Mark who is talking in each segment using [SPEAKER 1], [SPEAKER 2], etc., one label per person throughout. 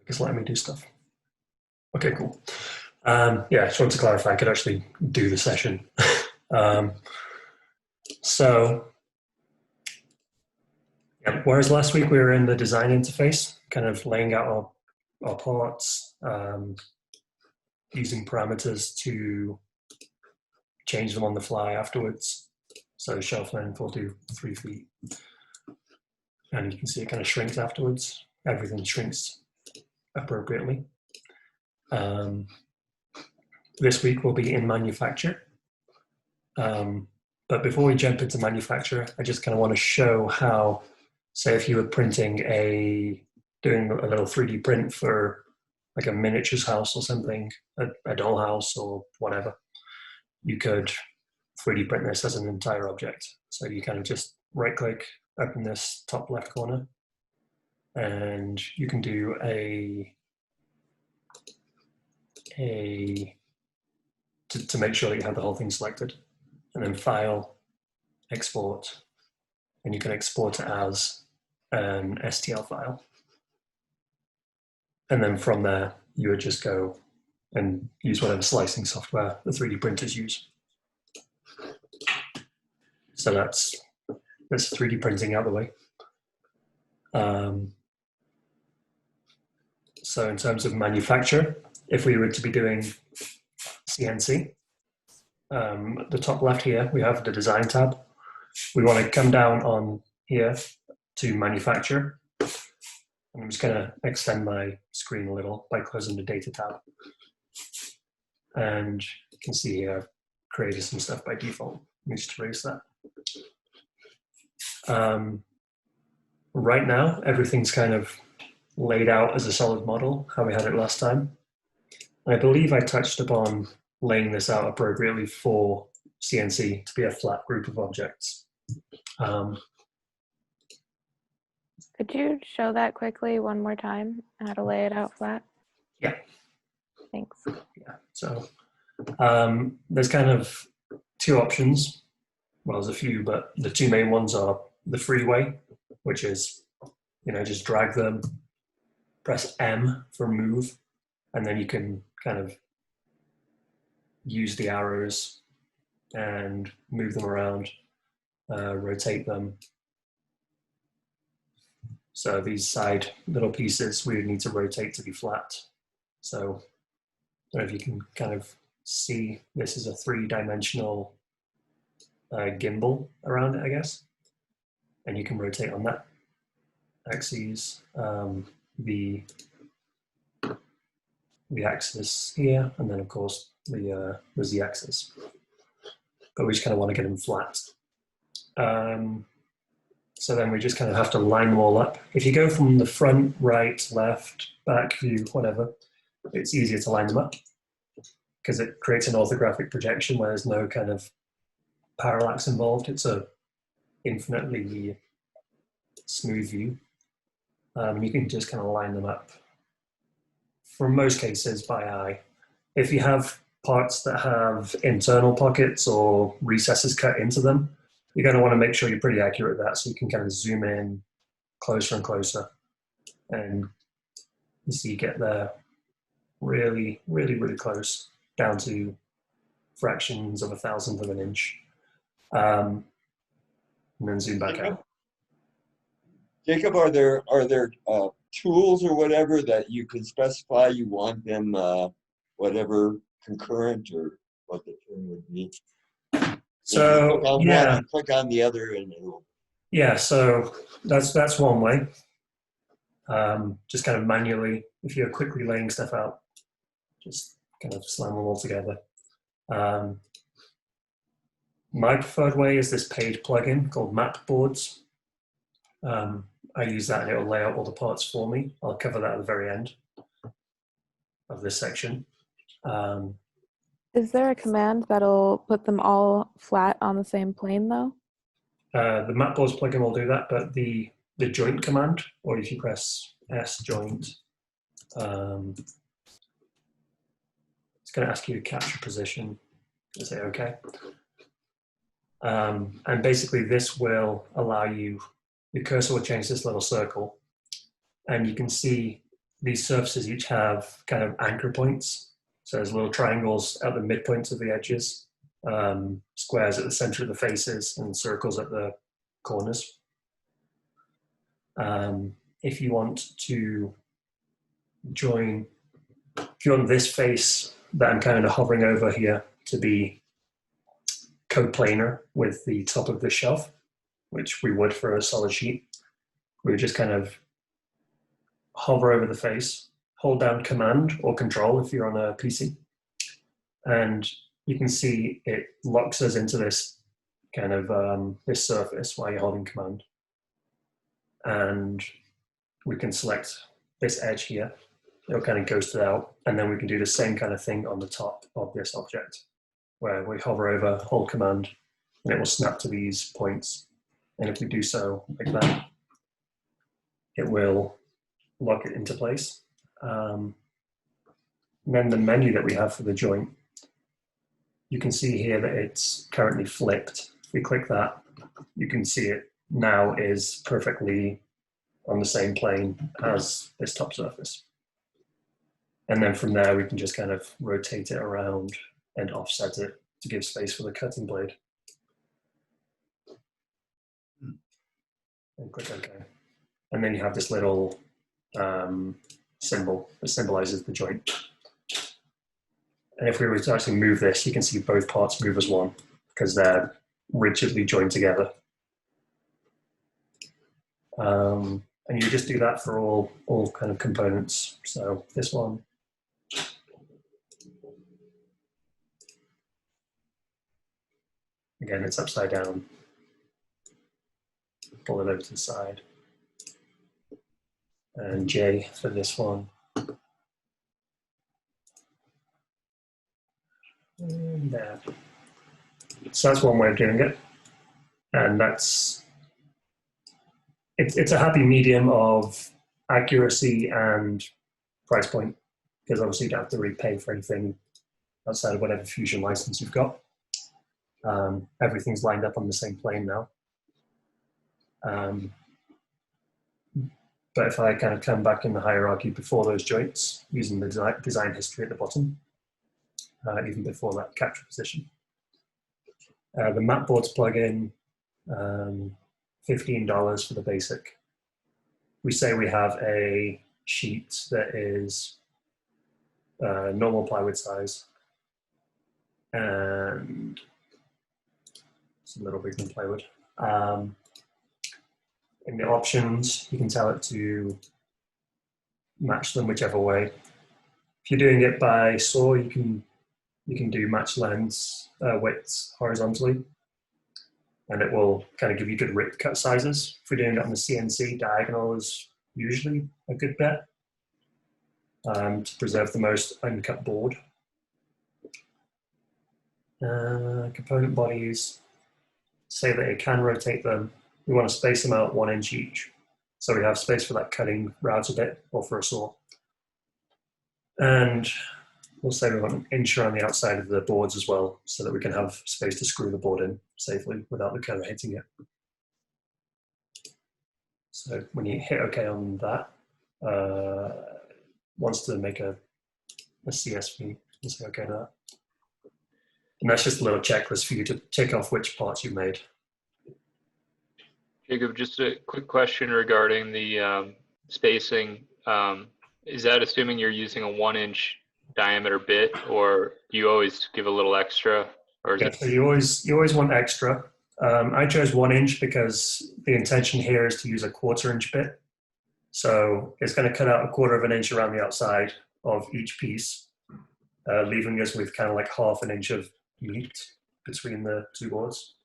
[SPEAKER 1] It's letting me do stuff. Okay, cool. Yeah, I just wanted to clarify I could actually do the session. So, yeah, whereas last week we were in the design interface, kind of laying out our parts, using parameters to change them on the fly afterwards. So shelf length will do 3 feet. And you can see it kind of shrinks afterwards. Everything shrinks appropriately. This week will be in manufacture. But before we jump into manufacture, I just kind of want to show how, say if you were doing a little 3D print for like a miniatures house or something, a doll house or whatever, you could 3D print this as an entire object. So you kind of just right click, open this top left corner, and you can do to make sure that you have the whole thing selected, and then file, export, and you can export it as an STL file. And then from there, you would just go and use whatever slicing software the 3D printers use. So that's 3D printing out of the way. So in terms of manufacture, if we were to be doing CNC, at the top left here, we have the design tab. We want to come down on here to manufacture. And I'm just going to extend my screen a little by closing the data tab. And you can see here, I've created some stuff by default. Let me just erase that. Right now, everything's kind of laid out as a solid model, how we had it last time. I believe I touched upon laying this out appropriately for CNC to be a flat group of objects.
[SPEAKER 2] Could you show that quickly one more time, how to lay it out flat?
[SPEAKER 1] Yeah.
[SPEAKER 2] Thanks.
[SPEAKER 1] Yeah, so there's kind of 2 options. Well, there's a few, but the 2 main ones are the freeway, which is, just drag them, press M for move, and then you can kind of use the arrows and move them around, rotate them. So these side little pieces we would need to rotate to be flat. So I don't know if you can kind of see, this is a 3-dimensional gimbal around it, I guess. And you can rotate on that axis, the axis here, and then of course the z-axis. But we just kind of want to get them flat. So then we just kind of have to line them all up. If you go from the front, right, left, back view, whatever, it's easier to line them up because it creates an orthographic projection where there's no kind of parallax involved. It's a infinitely smooth view. You can just kind of line them up, for most cases, by eye. If you have parts that have internal pockets or recesses cut into them, you're going to want to make sure you're pretty accurate with that, so you can kind of zoom in closer and closer. And you see you get there really, really, really close, down to fractions of a thousandth of an inch. And then zoom back out.
[SPEAKER 3] Jacob, are there tools or whatever that you can specify you want them whatever concurrent, or what the term would be?
[SPEAKER 1] So yeah,
[SPEAKER 3] one, click on the other, and it'll.
[SPEAKER 1] Yeah, so that's one way. Just kind of manually, if you're quickly laying stuff out, just kind of slam them all together. My preferred way is this page plugin called Map Boards. I use that and it'll lay out all the parts for me. I'll cover that at the very end of this section.
[SPEAKER 2] Is there a command that'll put them all flat on the same plane though?
[SPEAKER 1] The Map Boards plugin will do that, but the joint command, or if you press S joint, it's going to ask you to capture position and say OK. And basically this will allow you, the cursor will change this little circle, and you can see these surfaces each have kind of anchor points. So there's little triangles at the midpoints of the edges, squares at the center of the faces, and circles at the corners. If you want to join, if you want this face that I'm kind of hovering over here to be coplanar with the top of the shelf, which we would for a solid sheet, we would just kind of hover over the face, hold down Command or Control if you're on a PC, and you can see it locks us into this kind of this surface while you're holding Command. And we can select this edge here. It'll kind of ghost it out, and then we can do the same kind of thing on the top of this object, where we hover over, hold Command, and it will snap to these points. And if we do so like that, it will lock it into place. And then the menu that we have for the joint, you can see here that it's currently flipped. If we click that, you can see it now is perfectly on the same plane as this top surface. And then from there, we can just kind of rotate it around and offset it to give space for the cutting blade. And click OK. And then you have this little symbol that symbolizes the joint. And if we were to actually move this, you can see both parts move as one because they're rigidly joined together. And you just do that for all kind of components. So this one. Again, it's upside down. Pull it over to the side. And J for this one. And there. So that's one way of doing it. And that's, it's a happy medium of accuracy and price point, because obviously you don't have to really pay for anything outside of whatever Fusion license you've got. Everything's lined up on the same plane now. But if I kind of come back in the hierarchy before those joints, using the design history at the bottom, even before that capture position. The Mapboards plugin, $15 for the basic. We say we have a sheet that is normal plywood size, and it's a little bigger than plywood. In the options, you can tell it to match them whichever way. If you're doing it by saw, you can do match lens widths horizontally, and it will kind of give you good rip cut sizes. If we're doing it on the CNC, diagonal is usually a good bet to preserve the most uncut board. Component bodies, say that it can rotate them. We want to space them out 1 inch each. So we have space for that cutting router bit or for a saw. And we'll say we want an inch around the outside of the boards as well, so that we can have space to screw the board in safely without the cutter hitting it. So when you hit OK on that, wants to make a CSV, and say OK to that. And that's just a little checklist for you to tick off which parts you made.
[SPEAKER 4] Jacob, just a quick question regarding the spacing. Is that assuming you're using a 1 inch diameter bit, or do you always give a little extra? Or is
[SPEAKER 1] Yeah, so you always want extra. I chose 1 inch because the intention here is to use a 1/4 inch bit. So it's going to cut out 1/4 inch around the outside of each piece, leaving us with kind of like 1/2 inch of meat between the two boards.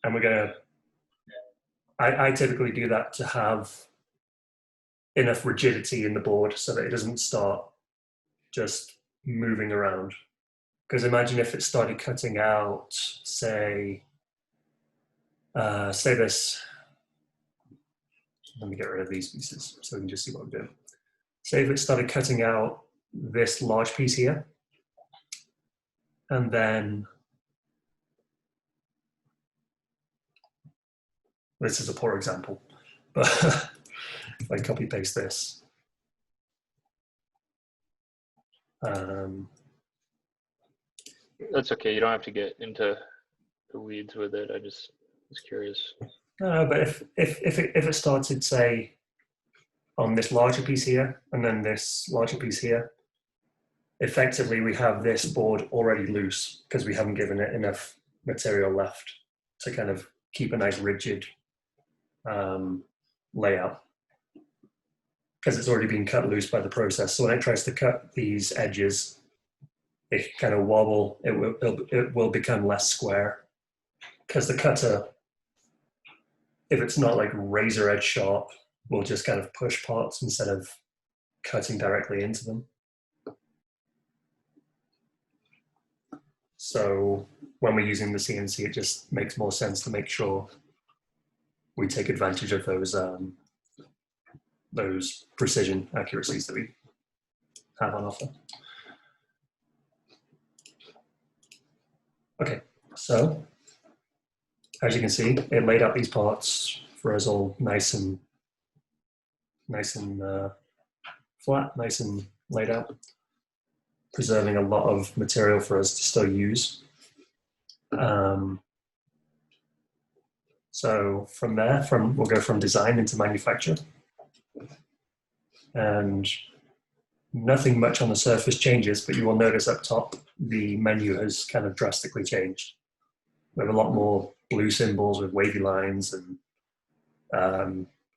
[SPEAKER 1] And we're going to, I typically do that to have enough rigidity in the board so that it doesn't start just moving around. Because imagine if it started cutting out, say this, let me get rid of these pieces so we can just see what we're doing. Say if it started cutting out this large piece here, and then this is a poor example, but if I copy paste this,
[SPEAKER 4] That's okay. You don't have to get into the weeds with it. I just was curious.
[SPEAKER 1] no, but if it started, say, on this larger piece here, and then this larger piece here, effectively we have this board already loose because we haven't given it enough material left to kind of keep a nice rigid layout, because it's already been cut loose by the process. So when it tries to cut these edges, it kind of wobble, it will become less square, because the cutter, if it's not like razor edge sharp, will just kind of push parts instead of cutting directly into them. So when we're using the CNC, it just makes more sense to make sure we take advantage of those precision accuracies that we have on offer. Okay, so as you can see, it laid out these parts for us all nice and flat, nice and laid out, preserving a lot of material for us to still use. So from there, we'll go from design into manufacture. And nothing much on the surface changes, but you will notice up top, the menu has kind of drastically changed. We have a lot more blue symbols with wavy lines and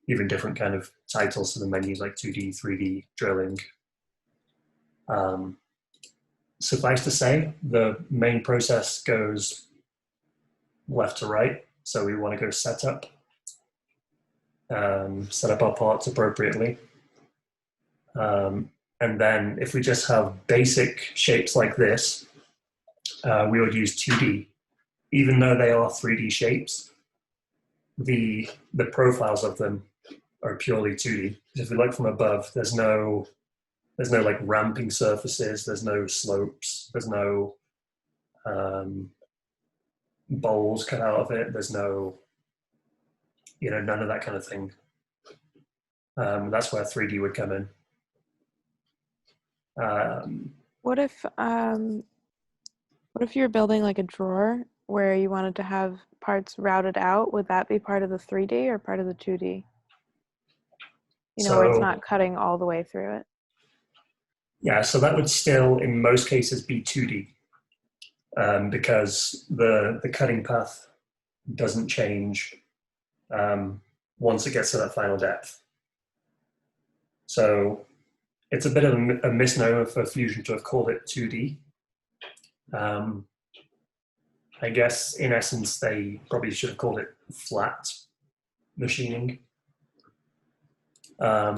[SPEAKER 1] even different kind of titles to the menus like 2D, 3D, drilling. Suffice to say, the main process goes left to right. So we want to go setup, set up our parts appropriately. And then if we just have basic shapes like this, we would use 2D. Even though they are 3D shapes, the profiles of them are purely 2D. If we look from above, there's no like ramping surfaces, there's no slopes, there's no bowls cut out of it, there's no, none of that kind of thing. That's where 3D would come in.
[SPEAKER 2] What if you're building like a drawer where you wanted to have parts routed out? Would that be part of the 3D or part of the 2D? Where it's not cutting all the way through it.
[SPEAKER 1] Yeah, so that would still, in most cases, be 2D, because the cutting path doesn't change once it gets to that final depth. So it's a bit of a misnomer for Fusion to have called it 2D. I guess in essence, they probably should have called it flat machining,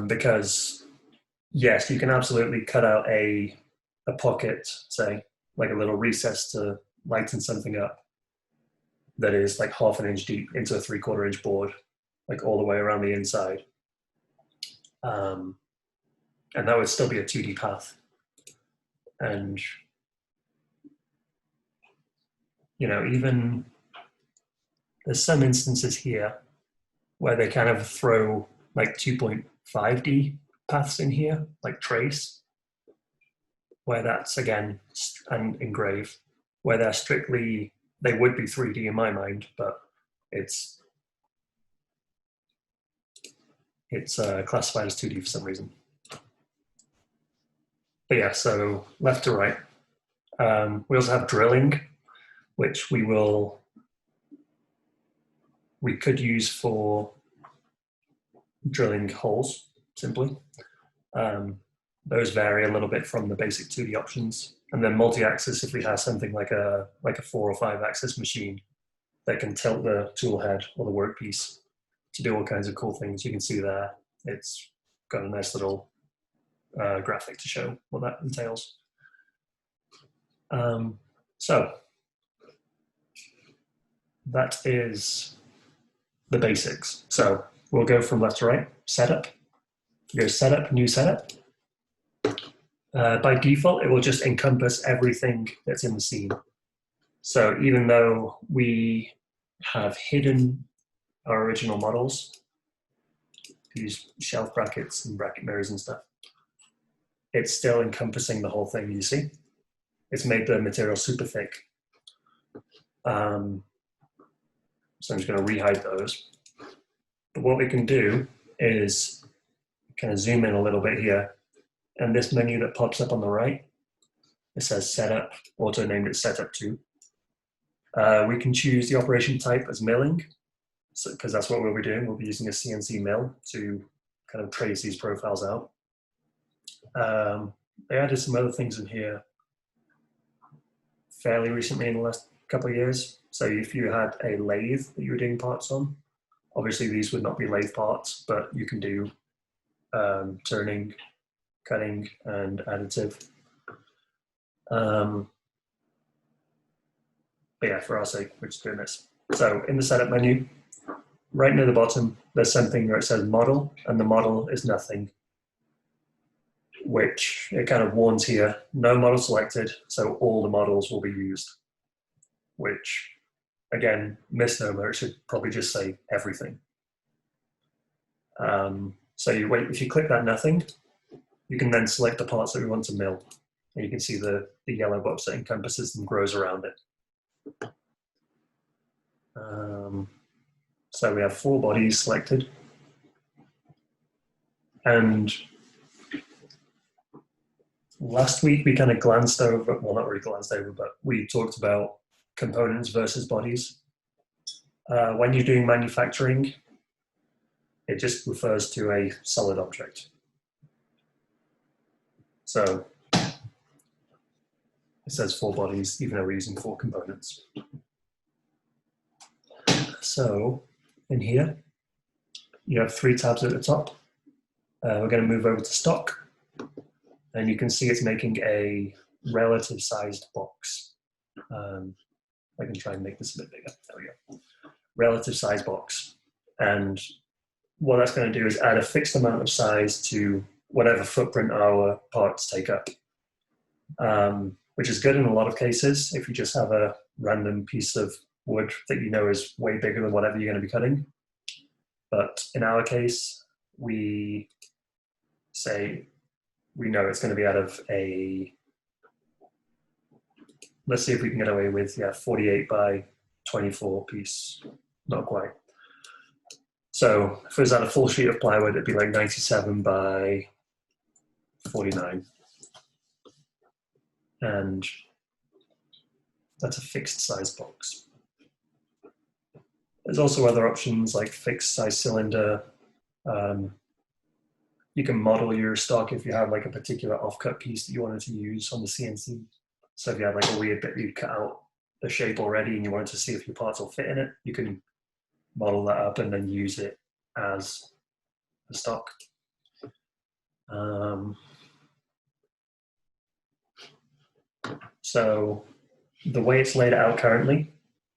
[SPEAKER 1] because yes, you can absolutely cut out a pocket, say, like a little recess to lighten something up that is like 1/2 inch deep into a 3/4 inch board, like all the way around the inside. And that would still be a 2D path. And, even there's some instances here where they kind of throw like 2.5D paths in here, like trace, where that's again, and engrave, where they're strictly, they would be 3D in my mind, but it's classified as 2D for some reason. But yeah, so left to right. We also have drilling, which we could use for drilling holes, simply. Those vary a little bit from the basic 2D options. And then multi-axis, if we have something like a 4 or 5 axis machine that can tilt the tool head or the workpiece to do all kinds of cool things, you can see there, it's got a nice little graphic to show what that entails. So that is the basics. So we'll go from left to right, setup. Go setup, new setup. By default, it will just encompass everything that's in the scene. So even though we have hidden our original models, use shelf brackets and bracket mirrors and stuff. It's still encompassing the whole thing, you see? It's made the material super thick. So I'm just going to rehide those. But what we can do is kind of zoom in a little bit here. And this menu that pops up on the right, it says setup, auto named it setup 2. We can choose the operation type as milling, because that's what we'll be doing. We'll be using a CNC mill to kind of trace these profiles out. They added some other things in here fairly recently in the last couple of years. So if you had a lathe that you were doing parts on, obviously these would not be lathe parts, but you can do turning, cutting, and additive. But yeah, for our sake, we're just doing this. So in the setup menu, right near the bottom, there's something where it says model, and the model is nothing, which it kind of warns here, no model selected, so all the models will be used, which, again, misnomer, it should probably just say everything. So if you click that nothing, you can then select the parts that we want to mill, and you can see the yellow box that encompasses them grows around it. So we have 4 bodies selected, and last week we kind of glanced over, well, not really glanced over, but we talked about components versus bodies. When you're doing manufacturing, it just refers to a solid object. So it says 4 bodies, even though we're using 4 components. So in here, you have 3 tabs at the top. We're going to move over to stock, and you can see it's making a relative sized box. I can try and make this a bit bigger. There we go. Relative size box. And what that's going to do is add a fixed amount of size to whatever footprint our parts take up, which is good in a lot of cases if you just have a random piece of wood that you know is way bigger than whatever you're going to be cutting. But in our case, we say we know it's going to be out of a, let's see if we can get away with, 48 by 24 piece, not quite. So if it was at a full sheet of plywood, it'd be like 97 by 49. And that's a fixed size box. There's also other options like fixed size cylinder. You can model your stock if you have like a particular offcut piece that you wanted to use on the CNC. So if you have like a weird bit you cut out the shape already and you wanted to see if your parts will fit in it, you can model that up and then use it as the stock. So the way it's laid out currently,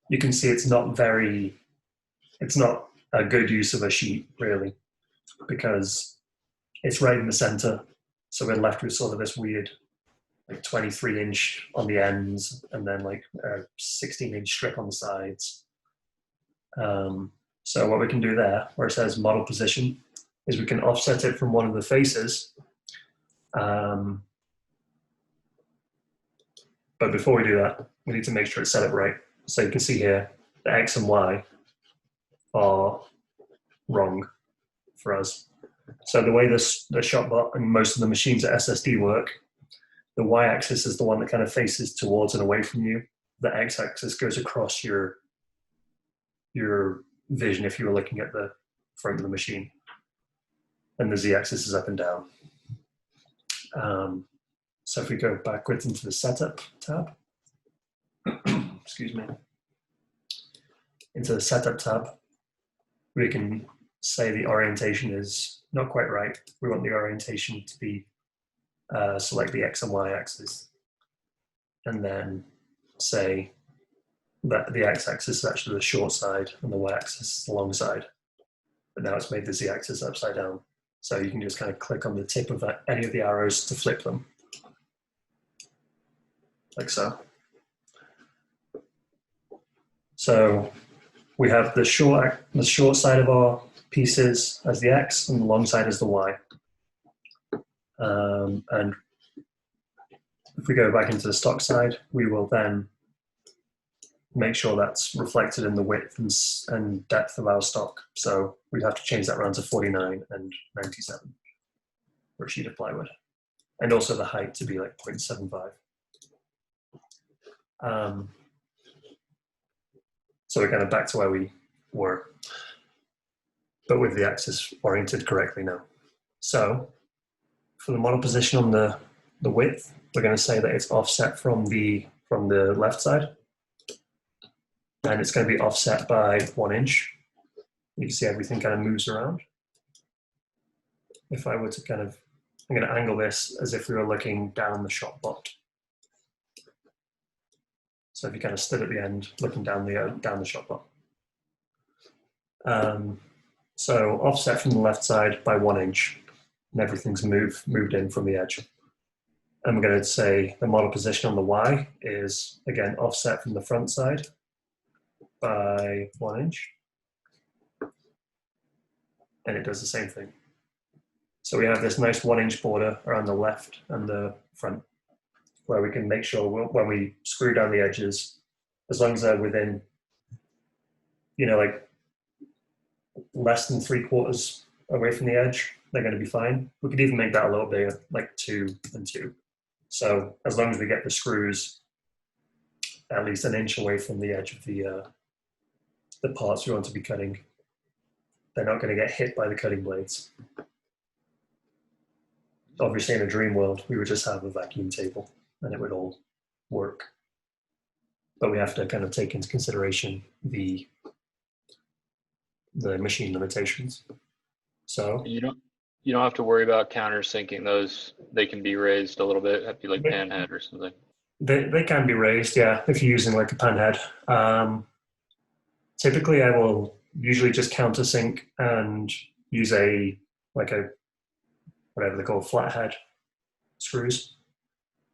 [SPEAKER 1] you can see it's not a good use of a sheet really, because it's right in the center. So we're left with sort of this weird like 23-inch on the ends and then like a 16-inch strip on the sides. So what we can do there, where it says model position, is we can offset it from one of the faces. But before we do that, we need to make sure it's set up right. So you can see here, the X and Y are wrong for us. So the way the ShopBot and most of the machines at SSD work, the Y-axis is the one that kind of faces towards and away from you. The X-axis goes across your vision if you were looking at the front of the machine. And the Z-axis is up and down. So if we go backwards into the setup tab, excuse me, into the setup tab, we can say the orientation is not quite right. We want the orientation to be, select the X and Y axis, and then say that the X axis is actually the short side and the Y axis is the long side. But now it's made the Z axis upside down. So you can just kind of click on the tip of any of the arrows to flip them. Like so. So we have the short side of our pieces as the X and the long side as the Y. And if we go back into the stock side, we will then make sure that's reflected in the width and depth of our stock. So we'd have to change that around to 49 and 97 for a sheet of plywood. And also the height to be like 0.75. So we're kind of back to where we were, but with the axis oriented correctly now. So for the model position on the width, we're going to say that it's offset from the left side. And it's going to be offset by 1 inch. You can see everything kind of moves around. If I were to kind of, I'm going to angle this as if we were looking down the shop bot. So if you kind of stood at the end, looking down the shop bot. So offset from the left side by 1 inch, and everything's moved in from the edge. And we're going to say the model position on the Y is, again, offset from the front side by 1 inch. And it does the same thing. So we have this nice 1 inch border around the left and the front, where we can make sure when we screw down the edges, as long as they're within, you know, like less than 3/4 away from the edge, they're going to be fine. We could even make that a little bigger, like 2 and 2. So as long as we get the screws at least 1 inch away from the edge of the parts we want to be cutting, they're not going to get hit by the cutting blades. Obviously, in a dream world, we would just have a vacuum table and it would all work. But we have to kind of take into consideration the machine limitations. So
[SPEAKER 4] you don't have to worry about countersinking those. They can be raised a little bit. That'd be like panhead or something.
[SPEAKER 1] They can be raised, yeah, if you're using like a panhead. Typically, I will usually just countersink and use whatever they're called, flathead screws.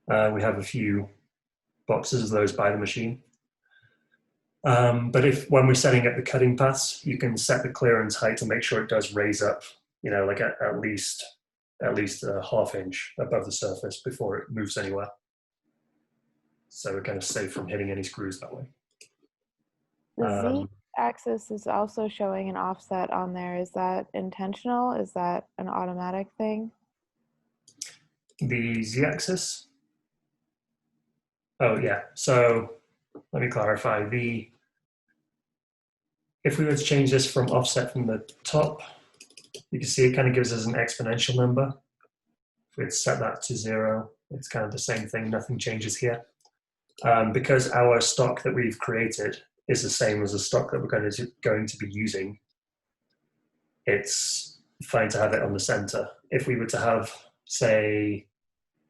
[SPEAKER 1] We have a few boxes of those by the machine. But when we're setting up the cutting paths, you can set the clearance height to make sure it does raise up, you know, like at least a 1/2 inch above the surface before it moves anywhere. So we're kind of safe from hitting any screws that way.
[SPEAKER 2] The Z-axis is also showing an offset on there. Is that intentional? Is that an automatic thing?
[SPEAKER 1] The Z-axis? Oh, yeah. So let me clarify. If we were to change this from offset from the top, you can see it kind of gives us an exponential number. If we set that to 0, it's kind of the same thing. Nothing changes here. Because our stock that we've created is the same as the stock that we're going to be using, it's fine to have it on the center. If we were to have, say,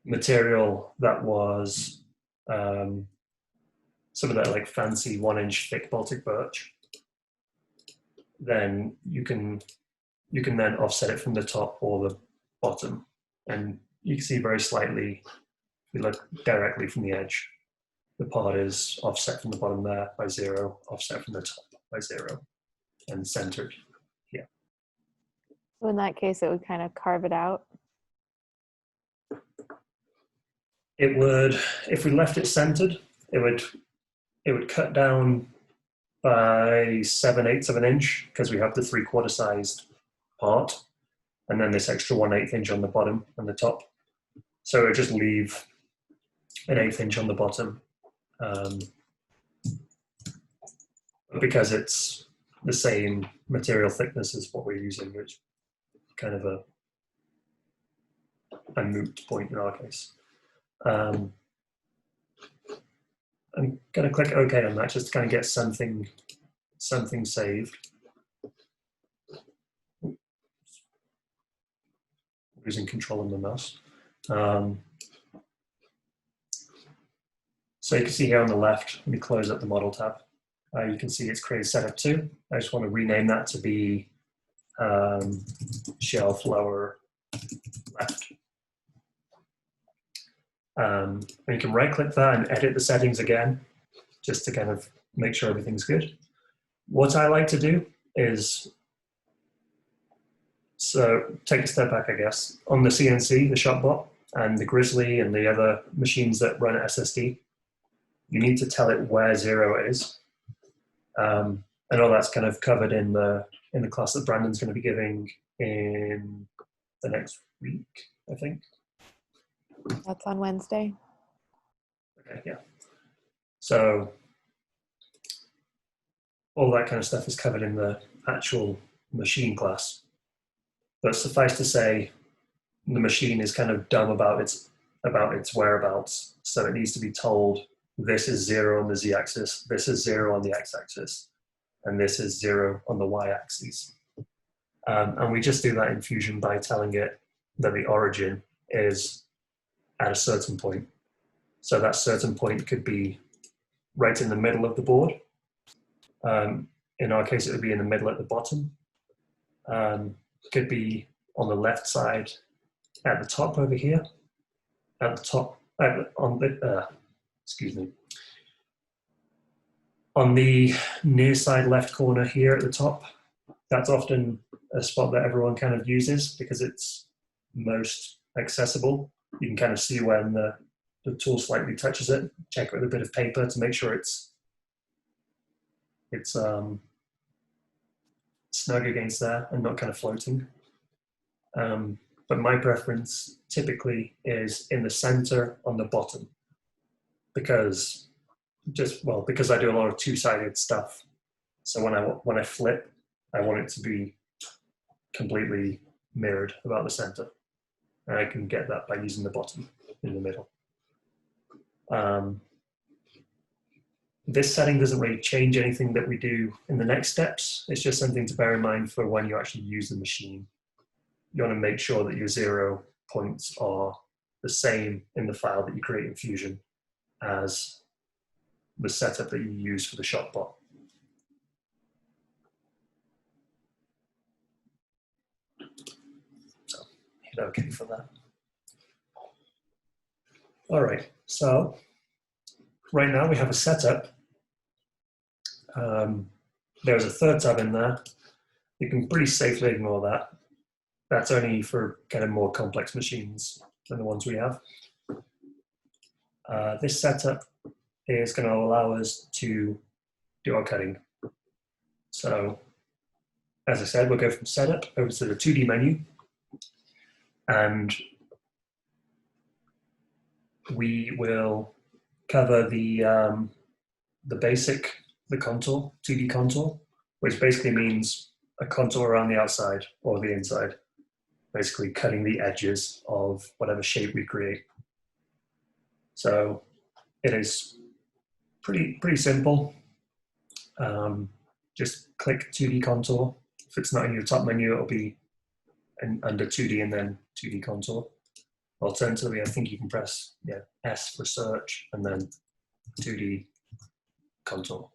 [SPEAKER 1] material that was some of that like fancy 1 inch thick Baltic birch, then you can then offset it from the top or the bottom, and you can see very slightly, if you look directly from the edge, the part is offset from the bottom there by 0, offset from the top by 0, and centered here.
[SPEAKER 2] So in that case, it would kind of carve it out.
[SPEAKER 1] It would, if we left it centered, it would cut down by 7/8 of an inch, because we have the 3/4 sized part, and then this extra 1/8 inch on the bottom and the top. So it would just leave an 1/8 inch on the bottom. Because it's the same material thickness as what we're using, which is kind of a moot point in our case. I'm going to click OK on that just to kind of get something saved. Losing control of the mouse. So you can see here on the left, let me close up the model tab. You can see it's created setup 2. I just want to rename that to be shelf lower left. And you can right click that and edit the settings again, just to kind of make sure everything's good. What I like to do is So take a step back, I guess. On the CNC, the shopbot, and the Grizzly and the other machines that run SSD, you need to tell it where 0 is. And all that's kind of covered in the class that Brandon's going to be giving in the next week, I think.
[SPEAKER 2] That's on Wednesday.
[SPEAKER 1] Okay, yeah. So all that kind of stuff is covered in the actual machine class. But suffice to say, the machine is kind of dumb about its whereabouts. So it needs to be told, this is 0 on the z-axis, this is 0 on the x-axis, and this is 0 on the y-axis. And we just do that in Fusion by telling it that the origin is at a certain point. So that certain point could be right in the middle of the board. In our case, it would be in the middle at the bottom. Could be on the left side at the top over here. At the top, on the near side left corner here at the top. That's often a spot that everyone kind of uses because it's most accessible. You can kind of see when the tool slightly touches it, check it with a bit of paper to make sure it's snug against there and not kind of floating. But my preference typically is in the center on the bottom because I do a lot of two-sided stuff. So when I flip, I want it to be completely mirrored about the center. And I can get that by using the bottom in the middle. This setting doesn't really change anything that we do in the next steps. It's just something to bear in mind for when you actually use the machine. You want to make sure that your 0 points are the same in the file that you create in Fusion as the setup that you use for the shopbot. So hit OK for that. All right, so right now we have a setup. There's a third tab in there. You can pretty safely ignore that. That's only for kind of more complex machines than the ones we have. This setup is going to allow us to do our cutting. So, as I said, we'll go from setup over to the 2D menu, and we will cover the basic, the contour, 2D contour, which basically means a contour around the outside or the inside, basically cutting the edges of whatever shape we create. So it is pretty simple. Just click 2D contour. If it's not in your top menu, it'll be under 2D and then 2D contour. Alternatively, I think you can press S for search and then 2D contour.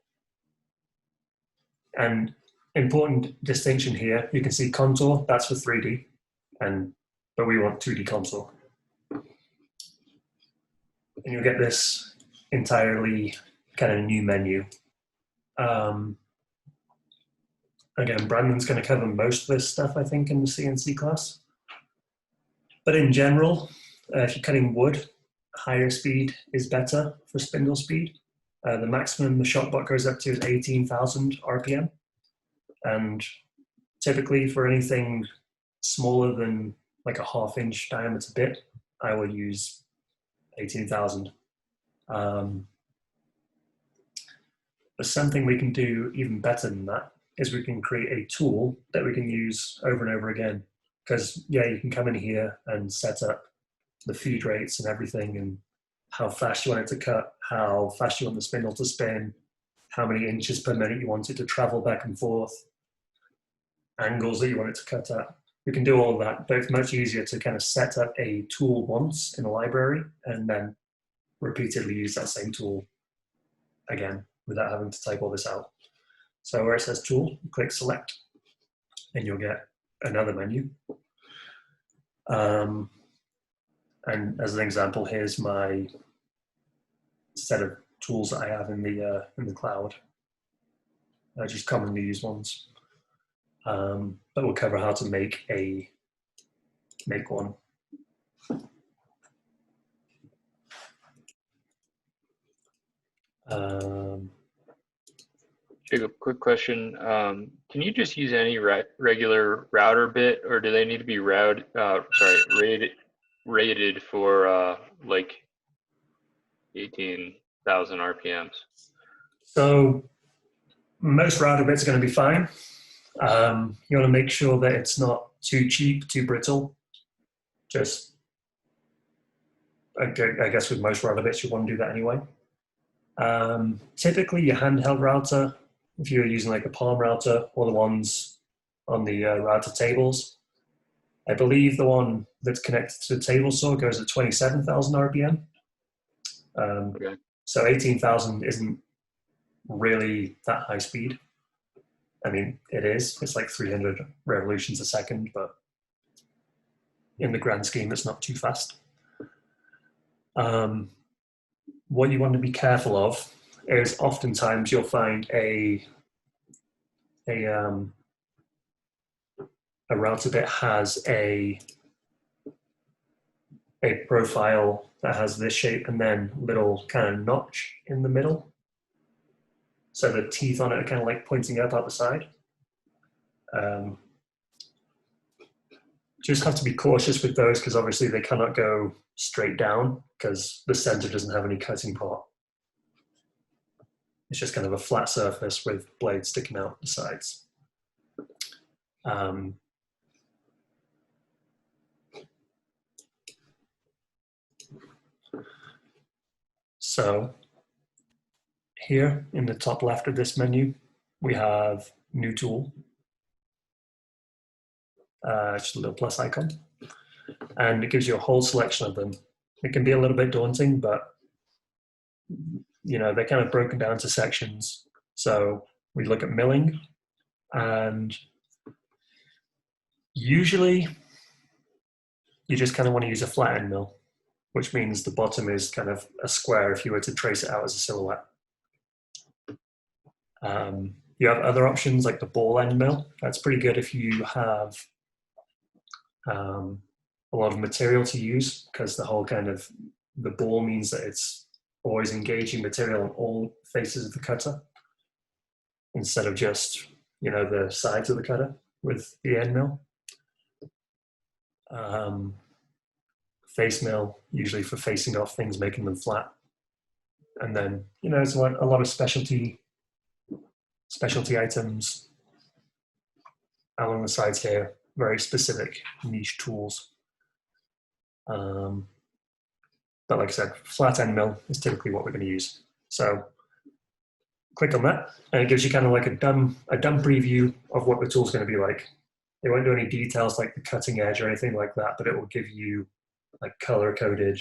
[SPEAKER 1] And important distinction here, you can see contour, that's for 3D, but we want 2D contour. And you'll get this entirely kind of new menu. Again, Brandon's going to cover most of this stuff, I think, in the CNC class. But in general, if you're cutting wood, higher speed is better for spindle speed. The maximum the shopbot goes up to is 18,000 RPM. And typically for anything smaller than like a 1/2 inch diameter bit, I would use 18,000. But something we can do even better than that is we can create a tool that we can use over and over again. Because you can come in here and set up the feed rates and everything and how fast you want it to cut, how fast you want the spindle to spin, how many inches per minute you want it to travel back and forth, angles that you want it to cut at. We can do all of that, but it's much easier to kind of set up a tool once in a library and then repeatedly use that same tool again without having to type all this out. So where it says tool, click select and you'll get another menu. And as an example, here's my set of tools that I have in the cloud, just commonly used ones. but we'll cover how to make one.
[SPEAKER 4] Jacob, quick question. Can you just use any regular router bit, or do they need to be rated for like 18,000 RPMs?
[SPEAKER 1] So most router bits are going to be fine. You want to make sure that it's not too cheap, too brittle. Just, I guess with most router bits, you want to do that anyway. Typically, your handheld router, if you're using like a palm router or the ones on the router tables, I believe the one that's connected to the table saw goes at 27,000 RPM.
[SPEAKER 4] Okay.
[SPEAKER 1] So 18,000 isn't really that high speed. I mean, it is. It's like 300 revolutions a second, but in the grand scheme, it's not too fast. What you want to be careful of is oftentimes you'll find a router bit has a profile that has this shape and then little kind of notch in the middle. So the teeth on it are kind of like pointing up out the side. Just have to be cautious with those because obviously they cannot go straight down because the center doesn't have any cutting part. It's just kind of a flat surface with blades sticking out the sides. So here in the top left of this menu, we have New Tool. Just a little plus icon. And it gives you a whole selection of them. It can be a little bit daunting, but you know, they're kind of broken down to sections. So we look at milling, and usually you just kind of want to use a flat end mill, which means the bottom is kind of a square if you were to trace it out as a silhouette. You have other options like the ball end mill. That's pretty good if you have a lot of material to use, because the whole kind of the ball means that it's always engaging material on all faces of the cutter instead of just, you know, the sides of the cutter with the end mill. Face mill, usually for facing off things, making them flat. And then, you know, it's a lot of specialty items along the sides here, very specific niche tools. But like I said, flat end mill is typically what we're going to use. So click on that, and it gives you kind of like a dumb preview of what the tool's going to be like. It won't do any details like the cutting edge or anything like that, but it will give you like color coded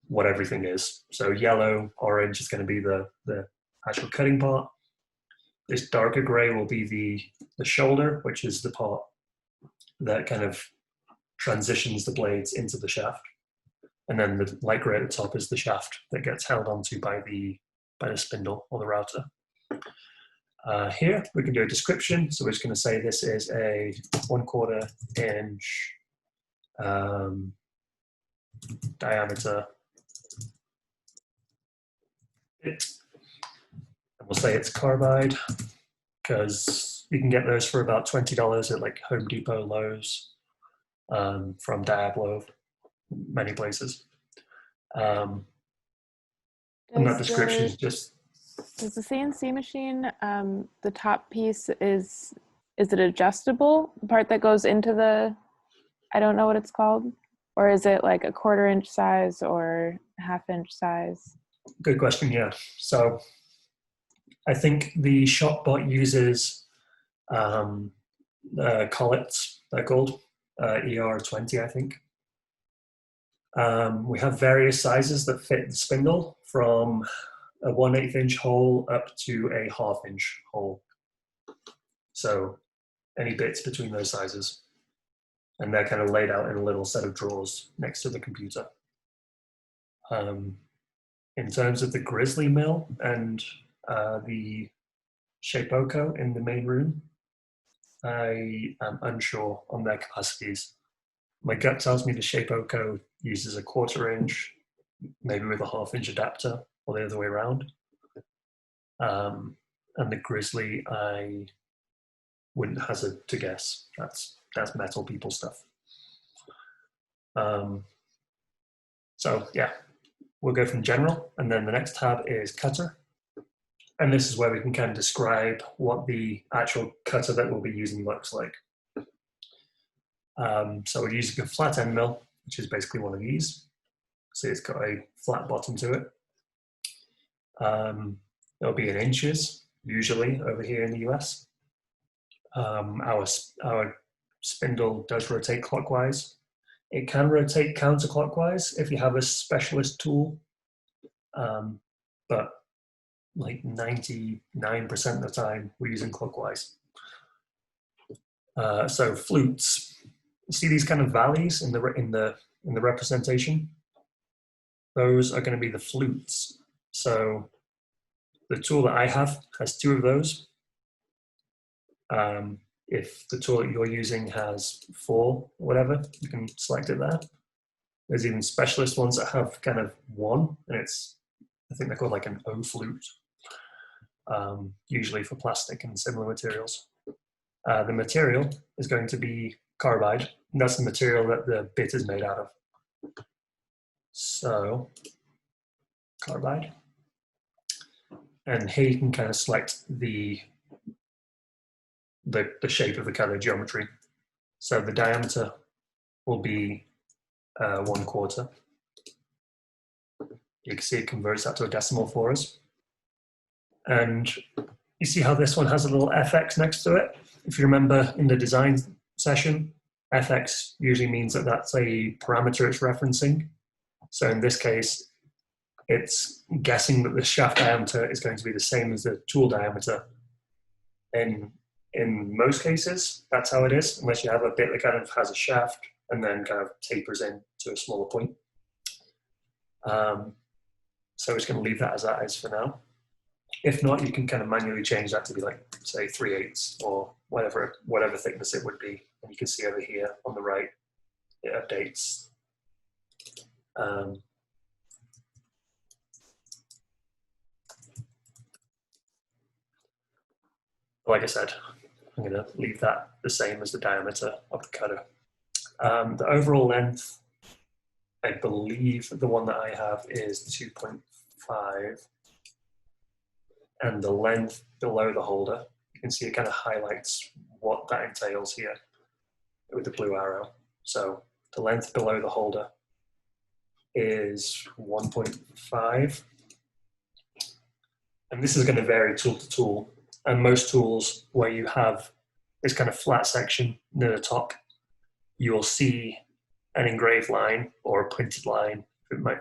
[SPEAKER 1] what everything is. So yellow, orange is going to be the actual cutting part. This darker gray will be the shoulder, which is the part that kind of transitions the blades into the shaft. And then the light gray at the top is the shaft that gets held onto by the spindle or the router. Here we can do a description. So we're just going to say this is a 1/4 inch diameter bit. And we'll say it's carbide because you can get those for about $20 at like Home Depot, Lowe's, from Diablo, many places. And that description is just.
[SPEAKER 2] Does the CNC machine, the top piece is it adjustable? The part that goes into the, I don't know what it's called, or is it like a 1/4 inch size or 1/2 inch size?
[SPEAKER 1] Good question. Yeah. So I think the ShopBot uses collets. They're called ER20, I think. We have various sizes that fit the spindle, from a 1/8 inch hole up to a 1/2 inch hole. So any bits between those sizes. And they're kind of laid out in a little set of drawers next to the computer. In terms of the Grizzly mill and the Shapeoko in the main room, I am unsure on their capacities. My gut tells me the Shapeoko uses a 1/4 inch, maybe with a 1/2 inch adapter, or the other way around. And the Grizzly, I wouldn't hazard to guess. That's metal people stuff. So yeah, we'll go from general, and then the next tab is cutter. And this is where we can kind of describe what the actual cutter that we'll be using looks like. So we're using a flat end mill, which is basically one of these. So it's got a flat bottom to it. It'll be in inches, usually over here in the US. Our spindle does rotate clockwise. It can rotate counterclockwise if you have a specialist tool, but like 99% of the time we're using clockwise. So flutes, you see these kind of valleys in the representation? Those are going to be the flutes. So the tool that I have has 2 of those. If the tool that you're using has 4, whatever, you can select it there. There's even specialist ones that have kind of 1, and I think they're called like an O flute, usually for plastic and similar materials. The material is going to be carbide, and that's the material that the bit is made out of. So, carbide. And here you can kind of select the shape of the cutter, geometry. So the diameter will be 1/4. You can see it converts that to a decimal for us. And you see how this one has a little FX next to it? If you remember in the design session, FX usually means that that's a parameter it's referencing. So in this case, it's guessing that the shaft diameter is going to be the same as the tool diameter. In most cases, that's how it is, unless you have a bit that kind of has a shaft and then kind of tapers in to a smaller point. So we're just going to leave that as that is for now. If not, you can kind of manually change that to be like, say, 3/8 or whatever thickness it would be. And you can see over here on the right, it updates. Like I said, I'm going to leave that the same as the diameter of the cutter. The overall length, I believe the one that I have is 2.5. And the length below the holder, you can see it kind of highlights what that entails here with the blue arrow. So the length below the holder is 1.5. And this is going to vary tool to tool. And most tools where you have this kind of flat section near the top, you will see an engraved line or a printed line,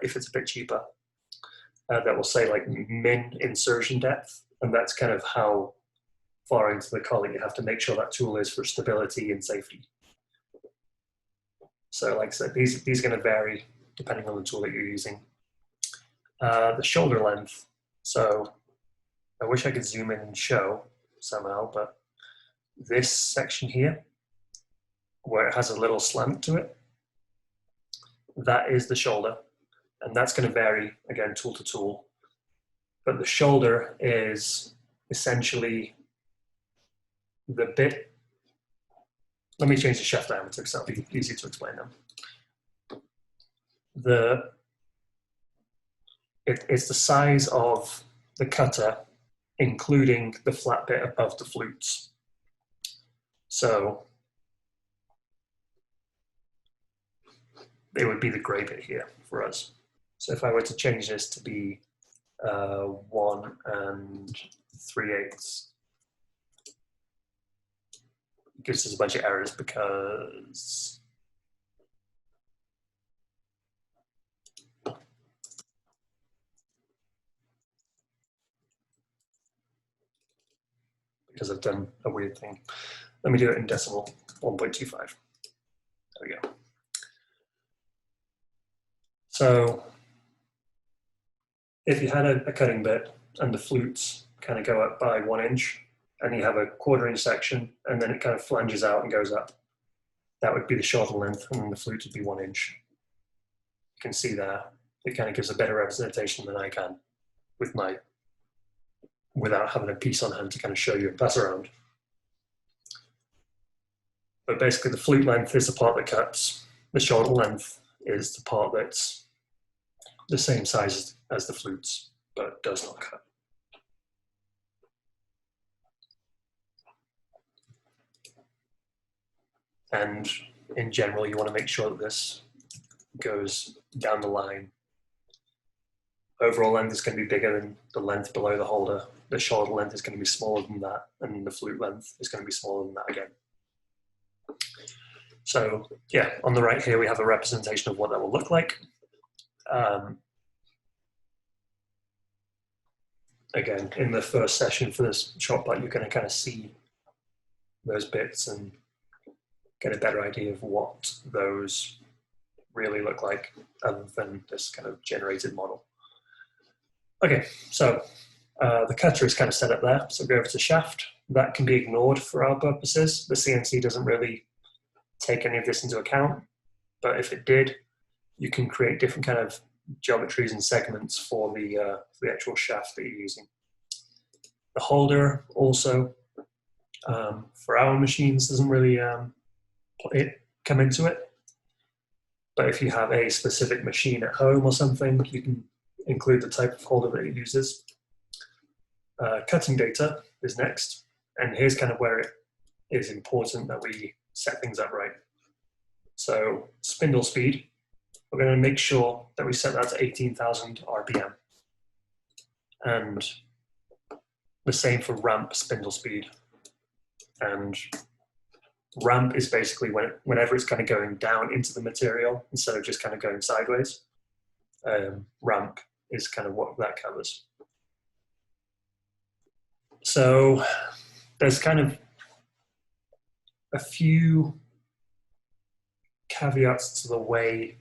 [SPEAKER 1] if it's a bit cheaper, that will say like min insertion depth. And that's kind of how far into the collar you have to make sure that tool is for stability and safety. So like I said, these are going to vary depending on the tool that you're using. The shoulder length. So I wish I could zoom in and show somehow, but this section here, where it has a little slant to it, that is the shoulder. And that's going to vary, again, tool to tool. But the shoulder is essentially the bit. Let me change the shaft diameter because that'll be easy to explain now. It's the size of the cutter, including the flat bit above the flutes. So it would be the gray bit here for us. So if I were to change this to be 1 3/8, it gives us a bunch of errors because I've done a weird thing. Let me do it in decimal, 1.25. There we go. So if you had a cutting bit and the flutes kind of go up by 1 inch, and you have a 1/4 inch section, and then it kind of flanges out and goes up. That would be the shorter length, and then the flute would be 1 inch. You can see there, it kind of gives a better representation than I can with without having a piece on hand to kind of show you and pass around. But basically the flute length is the part that cuts. The shorter length is the part that's the same size as the flutes, but does not cut. And in general, you want to make sure that this goes down the line. Overall length is going to be bigger than the length below the holder. The shorter length is going to be smaller than that, and the flute length is going to be smaller than that again. So yeah, on the right here, we have a representation of what that will look like. Again, in the first session for this short part, you're going to kind of see those bits and get a better idea of what those really look like other than this kind of generated model. Okay, so the cutter is kind of set up there. So go over to shaft. That can be ignored for our purposes. The CNC doesn't really take any of this into account, but if it did, you can create different kind of geometries and segments for the actual shaft that you're using. The holder also, for our machines, doesn't really come into it. But if you have a specific machine at home or something, you can include the type of holder that it uses. Cutting data is next, and here's kind of where it is important that we set things up right. So spindle speed, we're going to make sure that we set that to 18,000 RPM. And the same for ramp spindle speed. And ramp is basically whenever it's kind of going down into the material instead of just kind of going sideways. Ramp is kind of what that covers. So there's kind of a few caveats to the way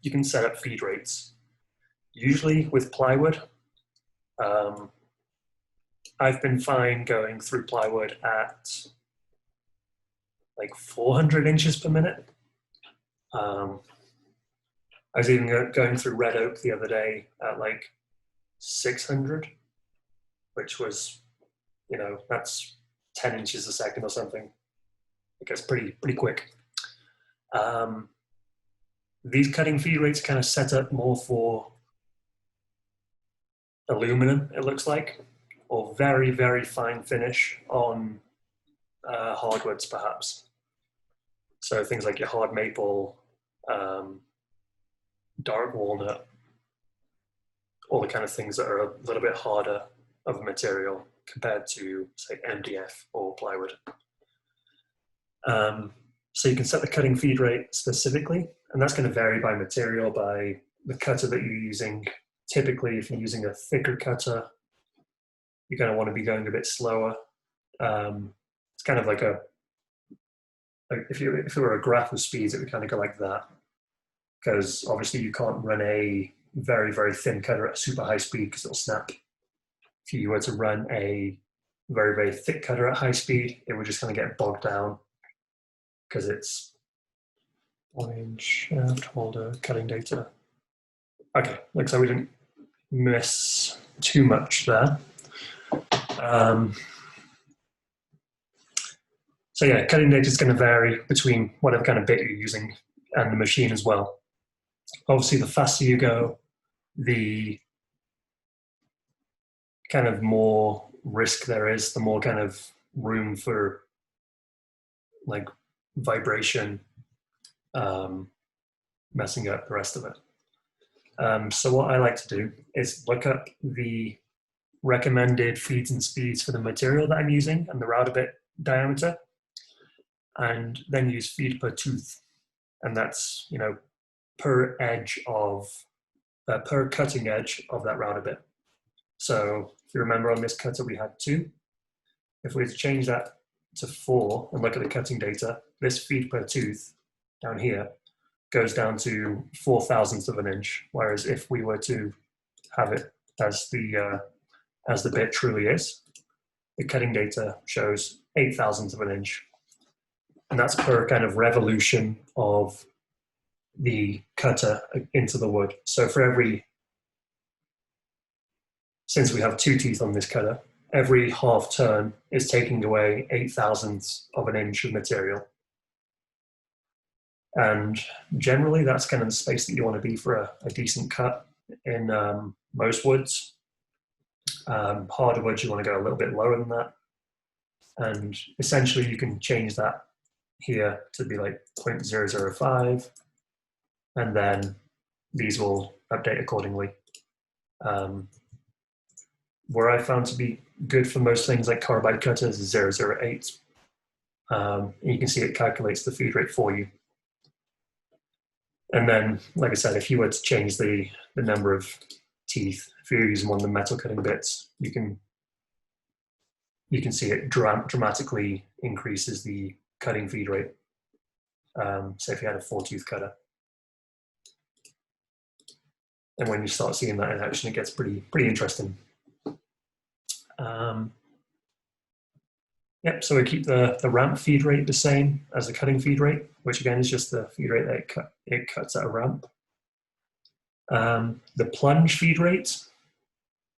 [SPEAKER 1] you can set up feed rates. Usually with plywood, I've been fine going through plywood at like 400 inches per minute. I was even going through red oak the other day at like 600, which was, you know, that's 10 inches a second or something. It gets pretty quick. These cutting feed rates kind of set up more for aluminum, it looks like, or very, very fine finish on hardwoods, perhaps. So things like your hard maple, dark walnut, all the kind of things that are a little bit harder of a material compared to, say, MDF or plywood. So you can set the cutting feed rate specifically, and that's going to vary by material, by the cutter that you're using. Typically, if you're using a thicker cutter, you're going to want to be going a bit slower. It's kind of like if it were a graph of speeds, it would kind of go like that. Because obviously you can't run a very, very thin cutter at super high speed because it'll snap. If you were to run a very, very thick cutter at high speed, it would just kind of get bogged down because it's 1 inch shaft holder cutting data. Okay, looks like we didn't miss too much there. So yeah, cutting data is going to vary between whatever kind of bit you're using and the machine as well. Obviously, the faster you go, the kind of more risk there is, the more kind of room for like vibration, messing up the rest of it. So what I like to do is look up the recommended feeds and speeds for the material that I'm using and the router bit diameter, and then use feed per tooth. And that's, you know, per edge of, per cutting edge of that router bit. So if you remember on this cutter we had 2. If we were to change that to 4 and look at the cutting data, this feed per tooth down here goes down to 4/1000th of an inch. Whereas if we were to have it as the bit truly is, the cutting data shows 0.008 of an inch. And that's per kind of revolution of the cutter into the wood. So for since we have 2 teeth on this cutter, every half turn is taking away 0.008 of an inch of material. And generally that's kind of the space that you want to be for a decent cut in most woods. Harder woods, you want to go a little bit lower than that. And essentially you can change that here to be like 0.005, and then these will update accordingly. Where I found to be good for most things like carbide cutters is 0.008. And you can see it calculates the feed rate for you. And then, like I said, if you were to change the number of teeth, if you're using one of the metal cutting bits, you can see it dramatically increases the cutting feed rate. So if you had a 4-tooth cutter. And when you start seeing that in action, it gets pretty interesting. Yep, so we keep the ramp feed rate the same as the cutting feed rate, which again is just the feed rate that it cuts at a ramp. The plunge feed rate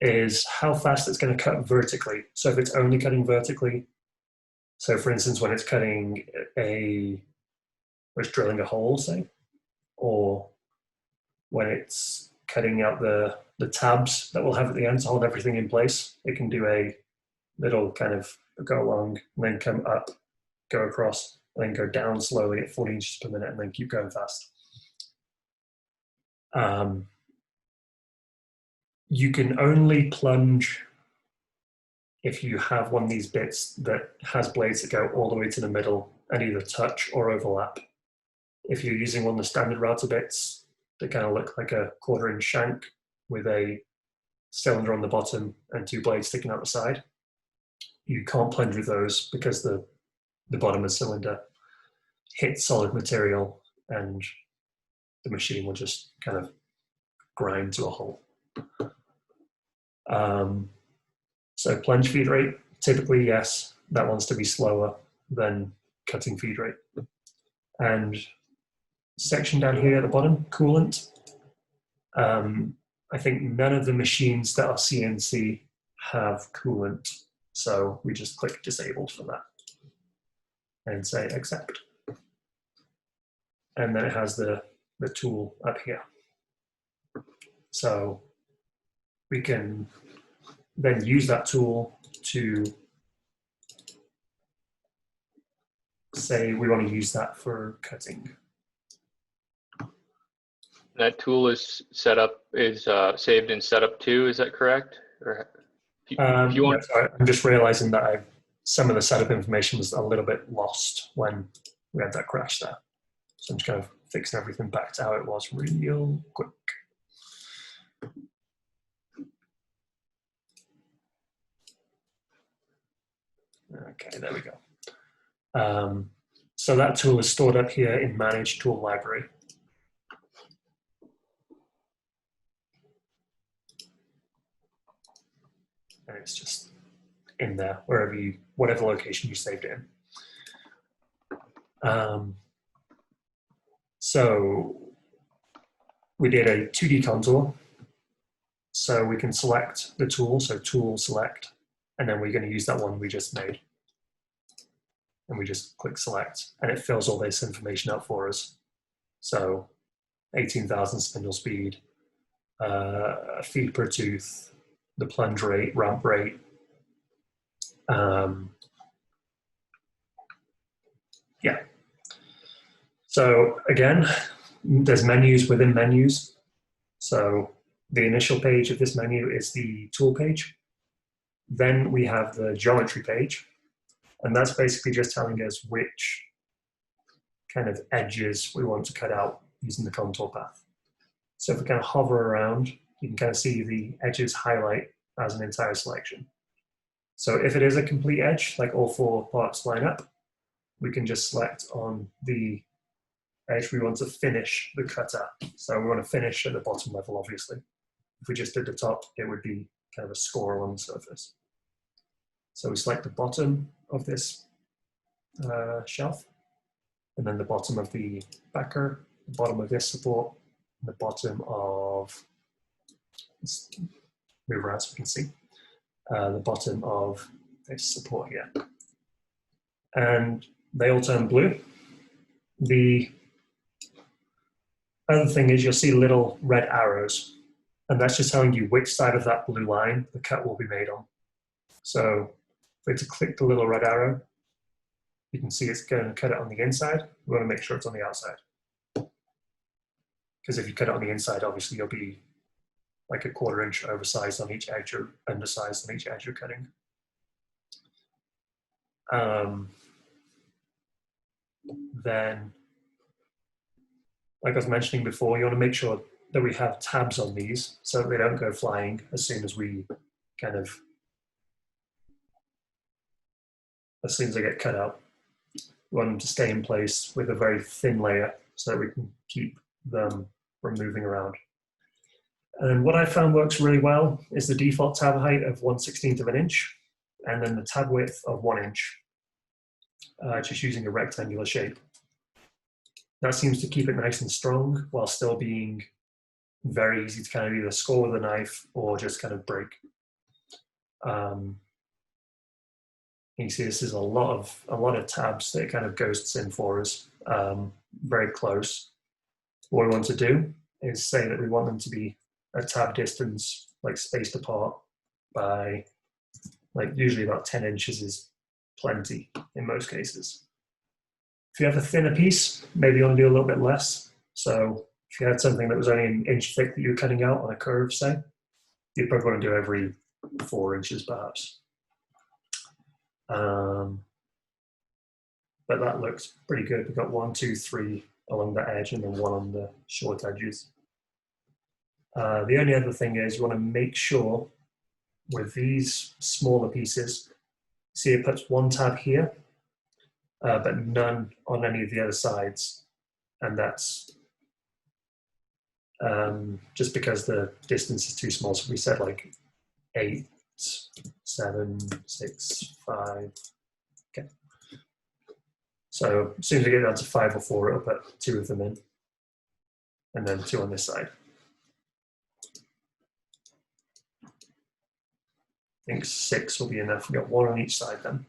[SPEAKER 1] is how fast it's going to cut vertically. So if it's only cutting vertically, so for instance, when it's cutting it's drilling a hole, say, or when it's cutting out the tabs that we'll have at the end to hold everything in place, it can do a little kind of go along and then come up, go across, and then go down slowly at 40 inches per minute and then keep going fast. You can only plunge if you have one of these bits that has blades that go all the way to the middle and either touch or overlap. If you're using one of the standard router bits that kind of look like a 1/4-inch shank with a cylinder on the bottom and 2 blades sticking out the side, you can't plunge with those because the bottom of the cylinder hits solid material and the machine will just kind of grind to a halt. So plunge feed rate, typically, yes, that wants to be slower than cutting feed rate. And section down here at the bottom, coolant. I think none of the machines that are CNC have coolant. So we just click disabled for that and say accept. And then it has the tool up here. So we can then use that tool to say we want to use that for cutting.
[SPEAKER 4] That tool is saved in setup 2, is that correct? Or if you want,
[SPEAKER 1] yeah, I'm just realizing that some of the setup information was a little bit lost when we had that crash there. So I'm just kind of fixing everything back to how it was real quick. Okay, there we go. So that tool is stored up here in Manage Tool Library. And it's just in there, whatever location you saved it in. So we did a 2D contour. So we can select the tool, so tool select, and then we're going to use that one we just made. And we just click select, and it fills all this information out for us. So 18,000 spindle speed, feed per tooth, the plunge rate, ramp rate. Yeah. So again, there's menus within menus. So the initial page of this menu is the tool page. Then we have the geometry page. And that's basically just telling us which kind of edges we want to cut out using the contour path. So if we kind of hover around, you can kind of see the edges highlight as an entire selection. So if it is a complete edge, like all 4 parts line up, we can just select on the edge we want to finish the cut at. So we want to finish at the bottom level, obviously. If we just did the top, it would be kind of a score along the surface. So we select the bottom of this shelf, and then the bottom of the backer, the bottom of this support, and the bottom of, let's move around so we can see, the bottom of this support here. And they all turn blue. The other thing is you'll see little red arrows, and that's just telling you which side of that blue line the cut will be made on. So if we to click the little red arrow, you can see it's going to cut it on the inside. We want to make sure it's on the outside. Because if you cut it on the inside, obviously you'll be like a 1/4 inch oversized on each edge or undersized on each edge you're cutting. Then, like I was mentioning before, you want to make sure that we have tabs on these so that they don't go flying as soon as we as soon as they get cut out. We want them to stay in place with a very thin layer so that we can keep them from moving around. And what I found works really well is the default tab height of 1/16 of an inch, and then the tab width of 1 inch, just using a rectangular shape. That seems to keep it nice and strong while still being very easy to kind of either score with a knife or just kind of break. You see this is a lot of tabs that it kind of ghosts in for us, very close. What we want to do is say that we want them to be a tab distance, like spaced apart by, like usually about 10 inches is plenty in most cases. If you have a thinner piece, maybe you want to do a little bit less. So if you had something that was only an inch thick that you're cutting out on a curve, say, you'd probably want to do every 4 inches perhaps. But that looks pretty good. We've got 1, 2, 3 along the edge and then 1 on the short edges. The only other thing is you want to make sure with these smaller pieces, see it puts 1 tab here, but none on any of the other sides. And that's just because the distance is too small. So we said like 8, 7, 6, 5. Okay. So as soon as we get down to 5 or 4, it'll put 2 of them in, and then 2 on this side. I think 6 will be enough. We've got 1 on each side then.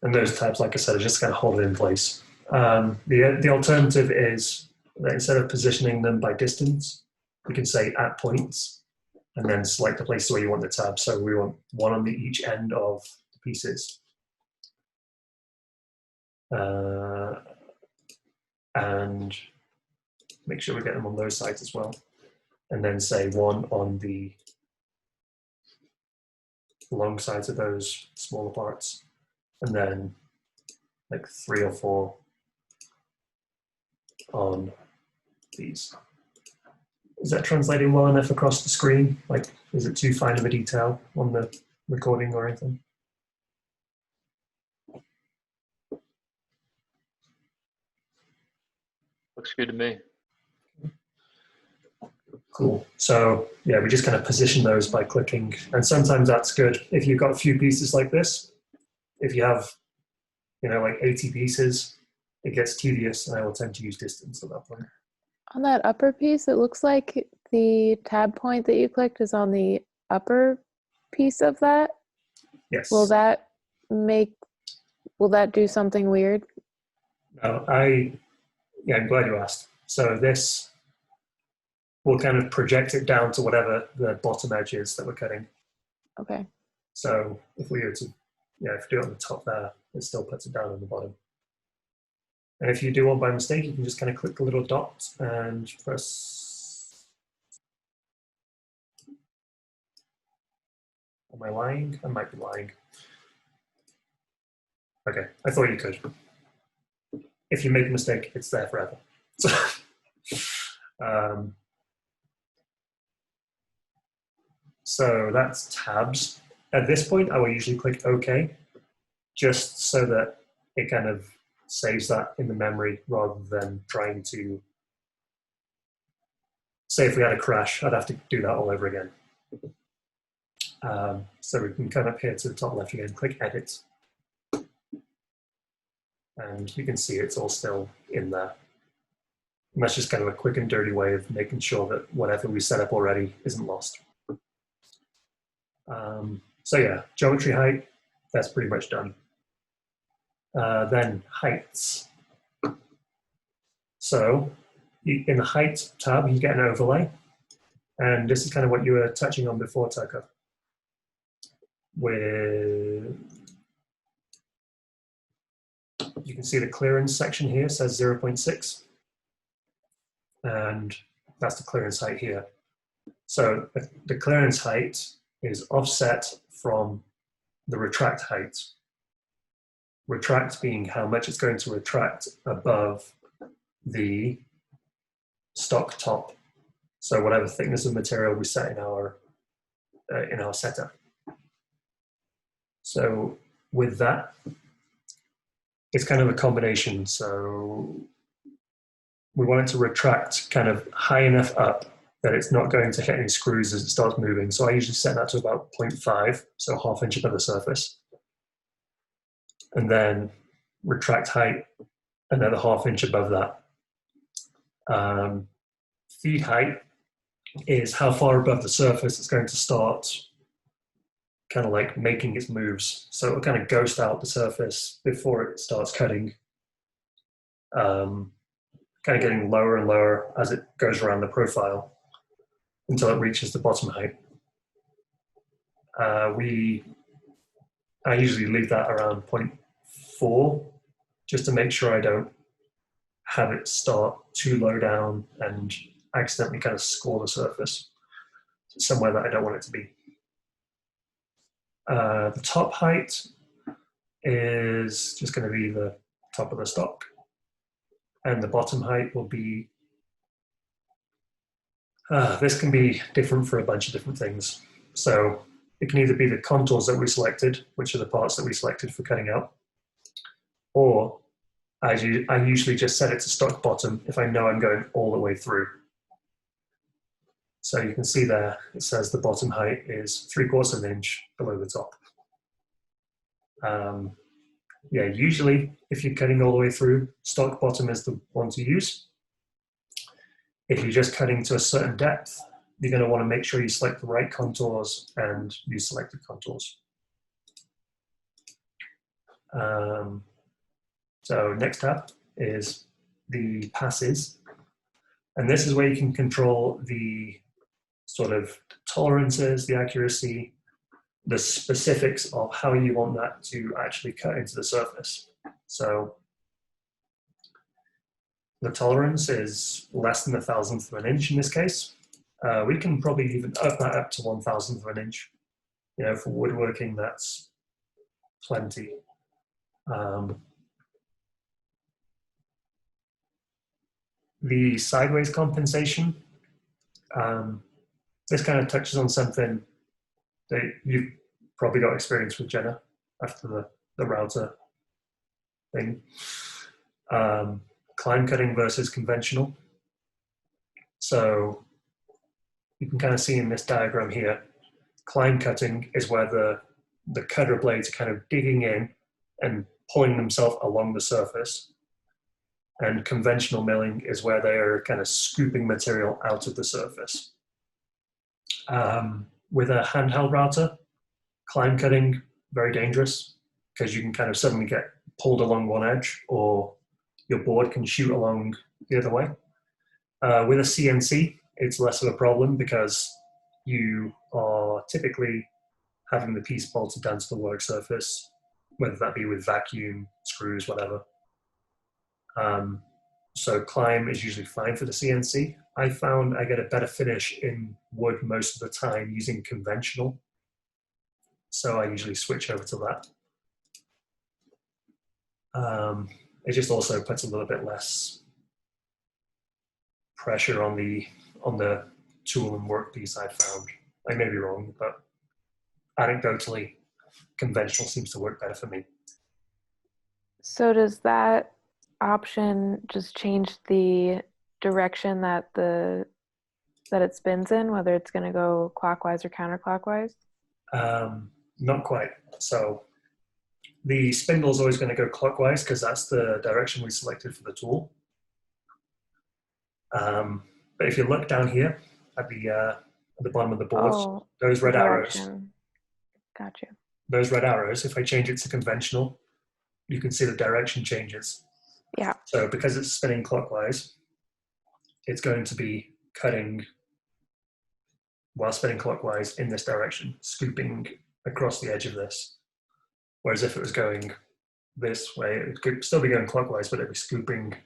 [SPEAKER 1] And those tabs, like I said, are just going to hold it in place. The alternative is that instead of positioning them by distance, we can say at points and then select the place where you want the tab. So we want 1 on each end of the pieces. And make sure we get them on those sides as well. And then say 1 on the long sides of those smaller parts. And then like 3 or 4 on these. Is that translating well enough across the screen? Like, is it too fine of a detail on the recording or anything?
[SPEAKER 4] Looks good to me.
[SPEAKER 1] Cool. So yeah, we just kind of position those by clicking. And sometimes that's good if you've got a few pieces like this. If you have, like 80 pieces, it gets tedious, and I will tend to use distance at that point.
[SPEAKER 2] On that upper piece, it looks like the tab point that you clicked is on the upper piece of that.
[SPEAKER 1] Yes.
[SPEAKER 2] Will that do something weird?
[SPEAKER 1] No, I'm glad you asked. So this will kind of project it down to whatever the bottom edge is that we're cutting.
[SPEAKER 2] Okay.
[SPEAKER 1] So if we were to, if you do it on the top there, it still puts it down on the bottom. And if you do one by mistake, you can just kind of click the little dot and press. Am I lying? I might be lying. Okay, I thought you could. If you make a mistake, it's there forever. So that's tabs. At this point, I will usually click OK, just so that it kind of saves that in the memory rather than trying to, say if we had a crash, I'd have to do that all over again. So we can come up here to the top left again, click Edit, and you can see it's all still in there. And that's just kind of a quick and dirty way of making sure that whatever we set up already isn't lost. So yeah, geometry height, that's pretty much done. Then heights. So in the height tab, you get an overlay. And this is kind of what you were touching on before, Tucker. With, you can see the clearance section here says 0.6. And that's the clearance height here. So the clearance height is offset from the retract height. Retract being how much it's going to retract above the stock top. So whatever thickness of material we set in our setup. So with that, it's kind of a combination. So we want it to retract kind of high enough up that it's not going to hit any screws as it starts moving. So I usually set that to about 0.5, so ½ inch above the surface. And then retract height, another ½ inch above that. Feed height is how far above the surface it's going to start kind of like making its moves. So it'll kind of ghost out the surface before it starts cutting. Kind of getting lower and lower as it goes around the profile until it reaches the bottom height. I usually leave that around 0.4 just to make sure I don't have it start too low down and accidentally kind of score the surface somewhere that I don't want it to be. The top height is just going to be the top of the stock, and the bottom height will be, this can be different for a bunch of different things. So it can either be the contours that we selected, which are the parts that we selected for cutting out, or I usually just set it to stock bottom if I know I'm going all the way through. So you can see there, it says the bottom height is 3/4 of an inch below the top. Yeah, usually if you're cutting all the way through, stock bottom is the one to use. If you're just cutting to a certain depth, you're going to want to make sure you select the right contours and use selected contours. So next tab is the passes. And this is where you can control the sort of tolerances, the accuracy, the specifics of how you want that to actually cut into the surface. So the tolerance is less than 1/1000th of an inch in this case. We can probably even up that up to 1/1000th of an inch. You know, for woodworking, that's plenty. The sideways compensation, this kind of touches on something that you've probably got experience with, Jenna, after the router thing. Climb cutting versus conventional. So you can kind of see in this diagram here, climb cutting is where the cutter blades are kind of digging in and pulling themselves along the surface. And conventional milling is where they're kind of scooping material out of the surface. With a handheld router, climb cutting, very dangerous because you can kind of suddenly get pulled along one edge or your board can shoot along the other way. With a CNC, it's less of a problem because you are typically having the piece bolted down to the work surface, whether that be with vacuum, screws, whatever. So climb is usually fine for the CNC. I found I get a better finish in wood most of the time using conventional. So I usually switch over to that. It just also puts a little bit less pressure on the tool and workpiece I've found. I may be wrong, but anecdotally, conventional seems to work better for me.
[SPEAKER 2] So does that option just change the direction that it spins in, whether it's going to go clockwise or counterclockwise?
[SPEAKER 1] Not quite. So the spindle is always going to go clockwise because that's the direction we selected for the tool. But if you look down here at the bottom of the board,
[SPEAKER 2] Oh,
[SPEAKER 1] those red arrows,
[SPEAKER 2] direction. Gotcha.
[SPEAKER 1] those red arrows, if I change it to conventional, you can see the direction changes.
[SPEAKER 2] Yeah.
[SPEAKER 1] So because it's spinning clockwise, it's going to be cutting while spinning clockwise in this direction, scooping across the edge of this. Whereas if it was going this way, it could still be going clockwise, but it'd be scooping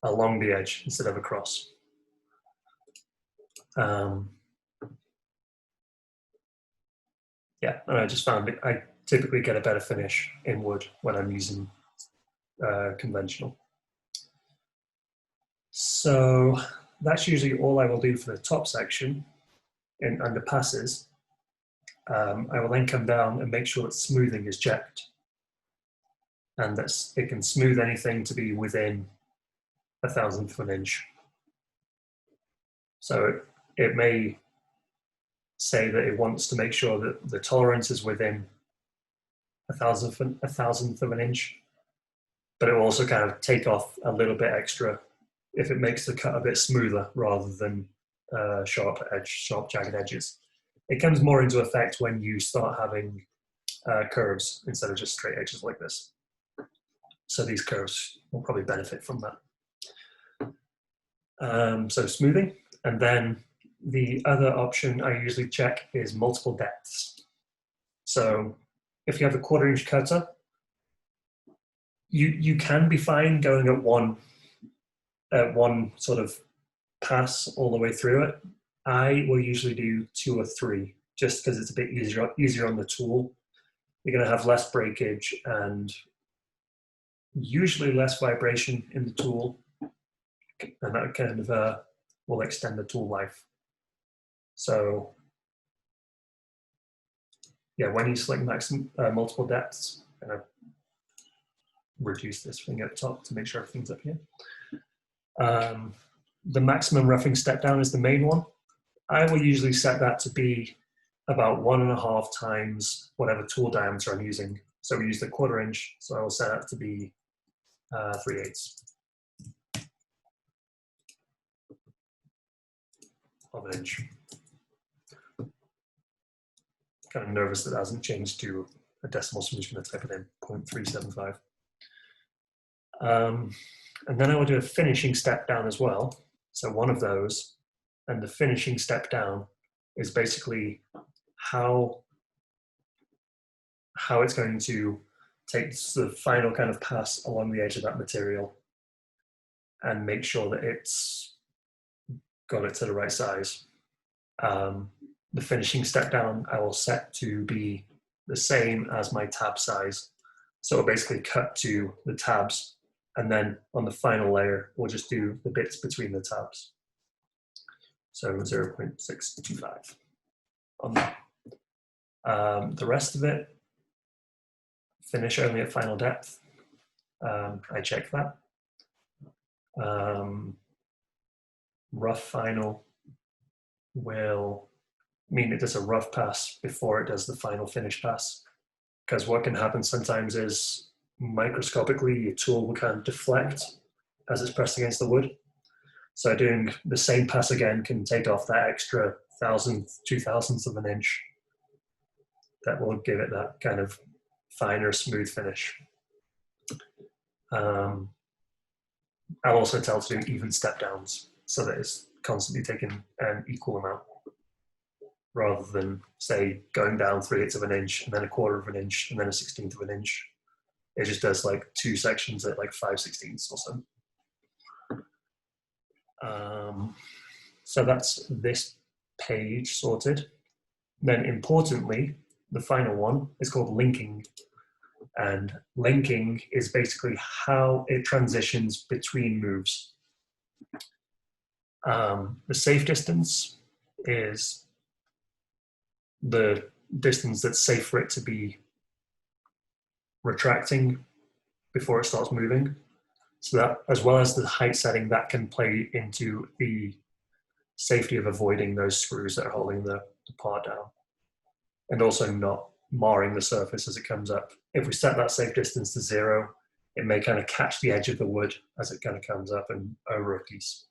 [SPEAKER 1] along the edge instead of across. Yeah, and I just found it, I typically get a better finish in wood when I'm using conventional. So that's usually all I will do for the top section under passes. I will then come down and make sure that smoothing is checked and that it can smooth anything to be within 1/1000th of an inch. So it may say that it wants to make sure that the tolerance is within 1/1000th of an inch, but it will also kind of take off a little bit extra if it makes the cut a bit smoother rather than sharp jagged edges. It comes more into effect when you start having curves instead of just straight edges like this. So these curves will probably benefit from that. So smoothing, and then the other option I usually check is multiple depths. So if you have a 1/4 inch cutter, you can be fine going at one sort of pass all the way through it. I will usually do 2 or 3 just because it's a bit easier on the tool. You're going to have less breakage and usually less vibration in the tool, and that kind of will extend the tool life. So yeah, when you select multiple depths, I'm going to reduce this thing at the top to make sure everything's up here. The maximum roughing step down is the main one. I will usually set that to be about 1.5 times whatever tool diameter I'm using. So we use the 1/4 inch, so I will set that to be 3/8 of an inch. Kind of nervous that hasn't changed to a decimal, so I'm just going to type it in 0.375. And then I will do a finishing step down as well. So one of those, and the finishing step down is basically how it's going to take the final kind of pass along the edge of that material and make sure that it's got it to the right size. The finishing step down I will set to be the same as my tab size. So it'll basically cut to the tabs, and then on the final layer, we'll just do the bits between the tabs. So 0.625 on that. The rest of it, finish only at final depth. I check that. Rough final will mean it does a rough pass before it does the final finish pass. Because what can happen sometimes is microscopically your tool will kind of deflect as it's pressed against the wood. So doing the same pass again can take off that extra 1/1000th, 2/1000th of an inch. That will give it that kind of finer, smooth finish. I'll also tell to do even step downs so that it's constantly taking an equal amount, rather than say going down 3/8 of an inch and then 1/4 of an inch and then 1/16 of an inch. It just does like 2 sections at like 5/16 or so. So that's this page sorted. Then importantly, the final one is called linking. And linking is basically how it transitions between moves. The safe distance is the distance that's safe for it to be retracting before it starts moving. So that, as well as the height setting, that can play into the safety of avoiding those screws that are holding the part down. and also not marring the surface as it comes up. If we set that safe distance to 0, it may kind of catch the edge of the wood as it kind of comes up and over a piece.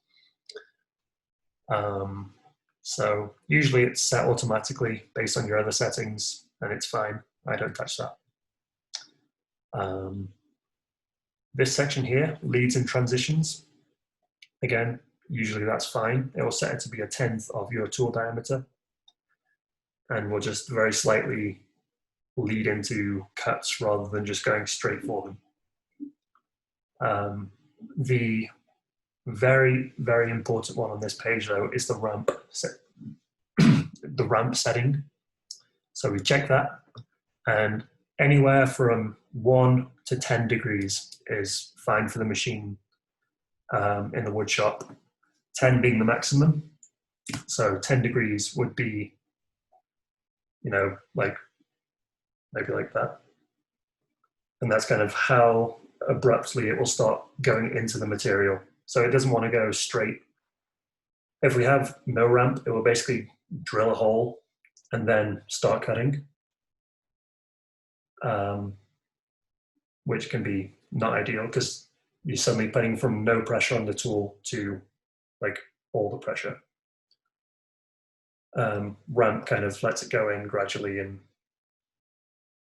[SPEAKER 1] So usually it's set automatically based on your other settings, and it's fine. I don't touch that. This section here, leads and transitions. Again, usually that's fine. It will set it to be 1/10 of your tool diameter, and we'll just very slightly lead into cuts rather than just going straight for them. The very, very important one on this page, though, is the ramp the ramp setting. So we check that, and anywhere from 1 to 10 degrees is fine for the machine in the wood shop, 10 being the maximum. So 10 degrees would be, you know, like maybe like that. And that's kind of how abruptly it will start going into the material. So it doesn't want to go straight. If we have no ramp, it will basically drill a hole and then start cutting, which can be not ideal because you're suddenly putting from no pressure on the tool to like all the pressure. Ramp kind of lets it go in gradually and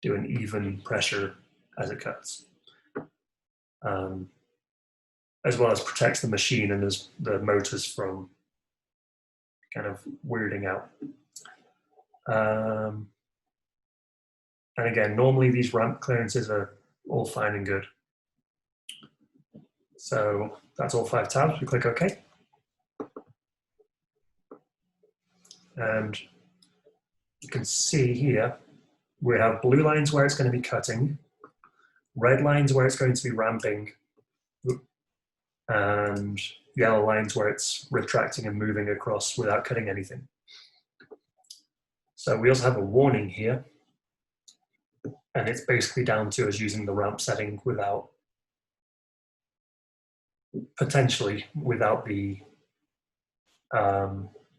[SPEAKER 1] do an even pressure as it cuts, as well as protects the machine and the motors from kind of weirding out. And again, normally these ramp clearances are all fine and good. So that's all 5 tabs. We click OK. And you can see here, we have blue lines where it's going to be cutting, red lines where it's going to be ramping, and yellow lines where it's retracting and moving across without cutting anything. So we also have a warning here, and it's basically down to us using the ramp setting without, potentially without the,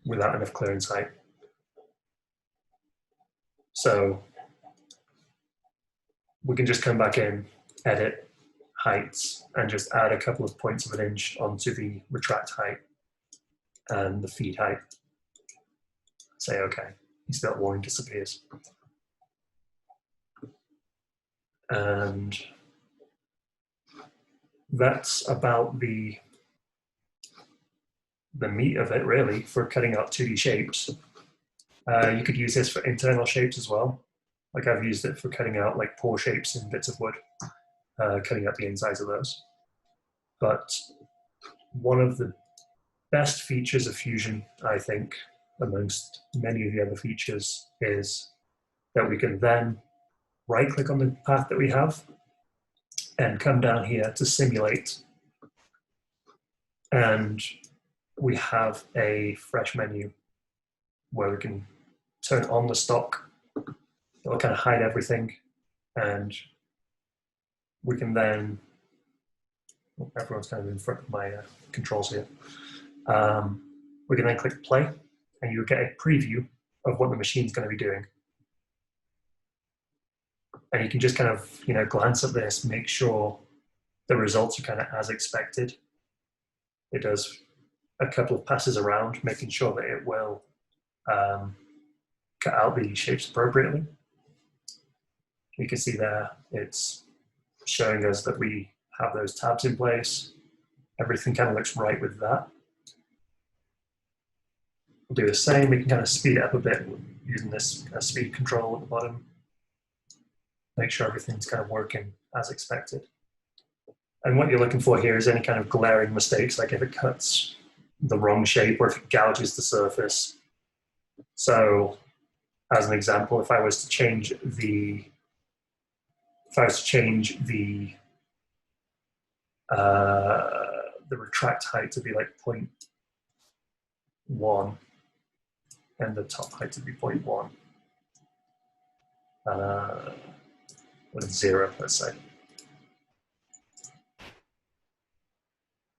[SPEAKER 1] without enough clearance height. So we can just come back in, edit heights, and just add a couple of points of 1 inch onto the retract height and the feed height. Say OK. You see that warning disappears. And that's about the meat of it, really, for cutting out 2D shapes. You could use this for internal shapes as well. Like I've used it for cutting out like pore shapes in bits of wood, cutting out the insides of those. But one of the best features of Fusion, I think, amongst many of the other features, is that we can then right-click on the path that we have and come down here to simulate. And we have a fresh menu where we can turn on the stock. It'll kind of hide everything, and we can then, everyone's kind of in front of my controls here. We can then click play, and you'll get a preview of what the machine's going to be doing. And you can just kind of, you know, glance at this, make sure the results are kind of as expected. It does a couple of passes around, making sure that it will cut out the shapes appropriately. You can see there, it's showing us that we have those tabs in place. Everything kind of looks right with that. We'll do the same. We can kind of speed it up a bit using this speed control at the bottom. Make sure everything's kind of working as expected. And what you're looking for here is any kind of glaring mistakes, like if it cuts the wrong shape or if it gouges the surface. So as an example, if I was to change the retract height to be like 0.1 and the top height to be 0.1, with 0, let's say,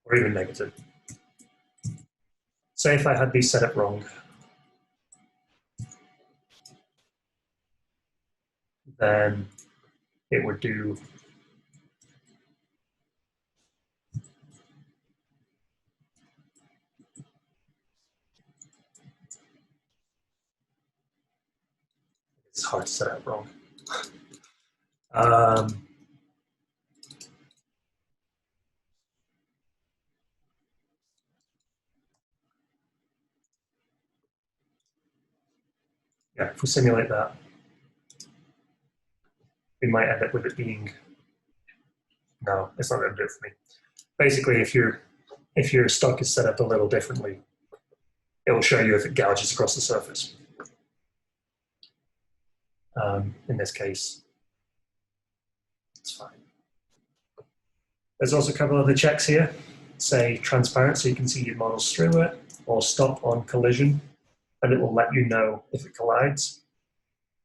[SPEAKER 1] or even negative. Say if I had these set up wrong, then it would do it's hard to set up wrong. Yeah, if we simulate that, we might end up with it being, no, it's not going to do it for me. Basically, if your stock is set up a little differently, it will show you if it gouges across the surface. In this case, it's fine. There's also a couple other checks here. Say transparent, so you can see your models through it, or stop on collision, and it will let you know if it collides.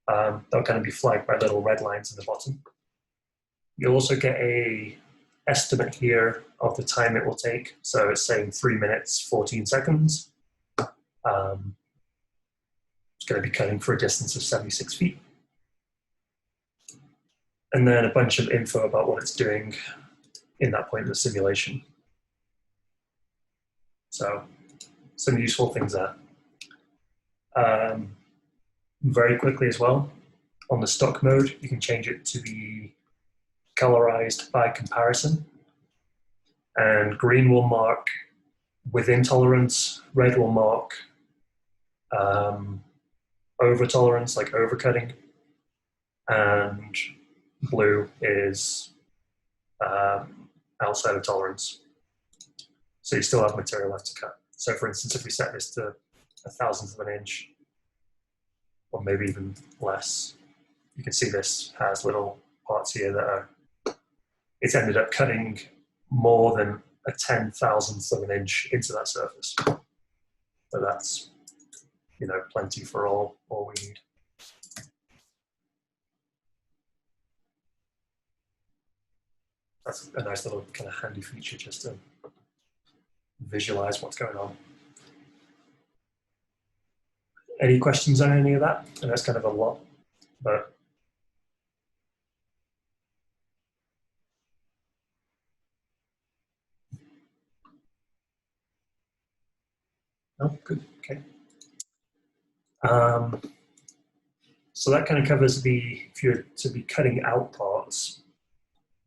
[SPEAKER 1] They'll kind of be flagged by little red lines in the bottom. You'll also get a estimate here of the time it will take. So it's saying 3 minutes, 14 seconds. It's going to be cutting for a distance of 76 feet. And then a bunch of info about what it's doing in that point in the simulation. So some useful things there. Very quickly as well, on the stock mode, you can change it to be colorized by comparison. And green will mark within tolerance, red will mark over tolerance, like overcutting, and blue is outside of tolerance. So you still have material left to cut. So for instance, if we set this to 1/1000th of an inch, or maybe even less, you can see this has little parts here that are, it's ended up cutting more than a 10,000th of an inch into that surface. So that's, you know, plenty for all we need. That's a nice little kind of handy feature just to visualize what's going on. Any questions on any of that? And that's kind of a lot, but no, good, okay. So that kind of covers if you're to be cutting out parts.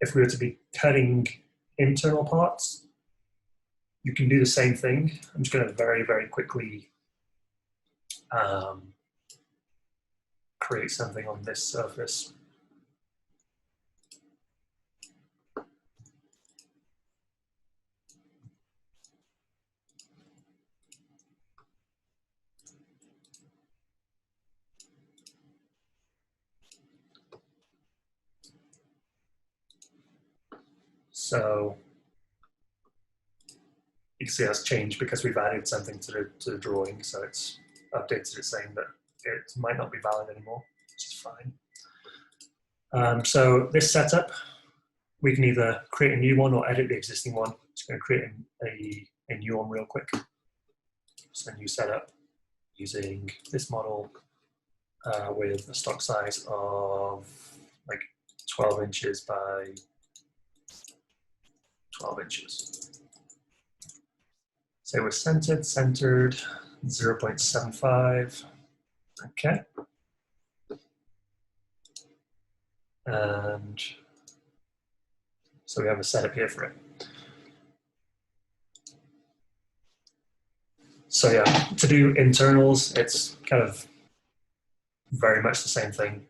[SPEAKER 1] If we were to be cutting internal parts, you can do the same thing. I'm just going to very, very quickly create something on this surface. So you can see that's changed because we've added something to the drawing. So it's updated it saying that it might not be valid anymore, which is fine. So this setup, we can either create a new one or edit the existing one. Just going to create a new one real quick. So a new setup using this model with a stock size of like 12 inches by 12 inches. Say we're centered, 0.75. Okay. And so we have a setup here for it. So yeah, to do internals, it's kind of very much the same thing.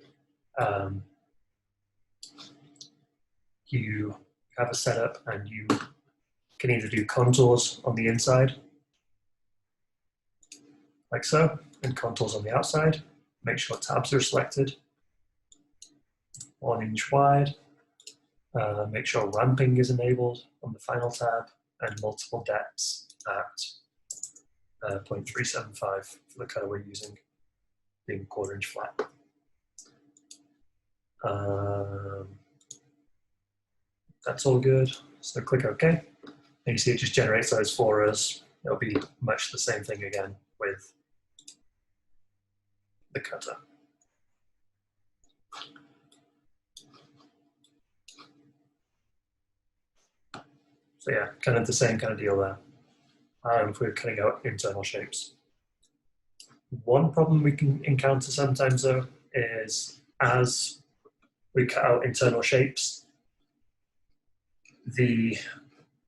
[SPEAKER 1] You have a setup and you can either do contours on the inside, like so, and contours on the outside. Make sure tabs are selected, 1 inch wide. Make sure ramping is enabled on the final tab, and multiple depths at 0.375 for the color we're using, being 1/4 inch flat. That's all good. So click OK. And you see it just generates those for us. It'll be much the same thing again with the cutter. So yeah, kind of the same kind of deal there. If we're cutting out internal shapes. One problem we can encounter sometimes though is as we cut out internal shapes,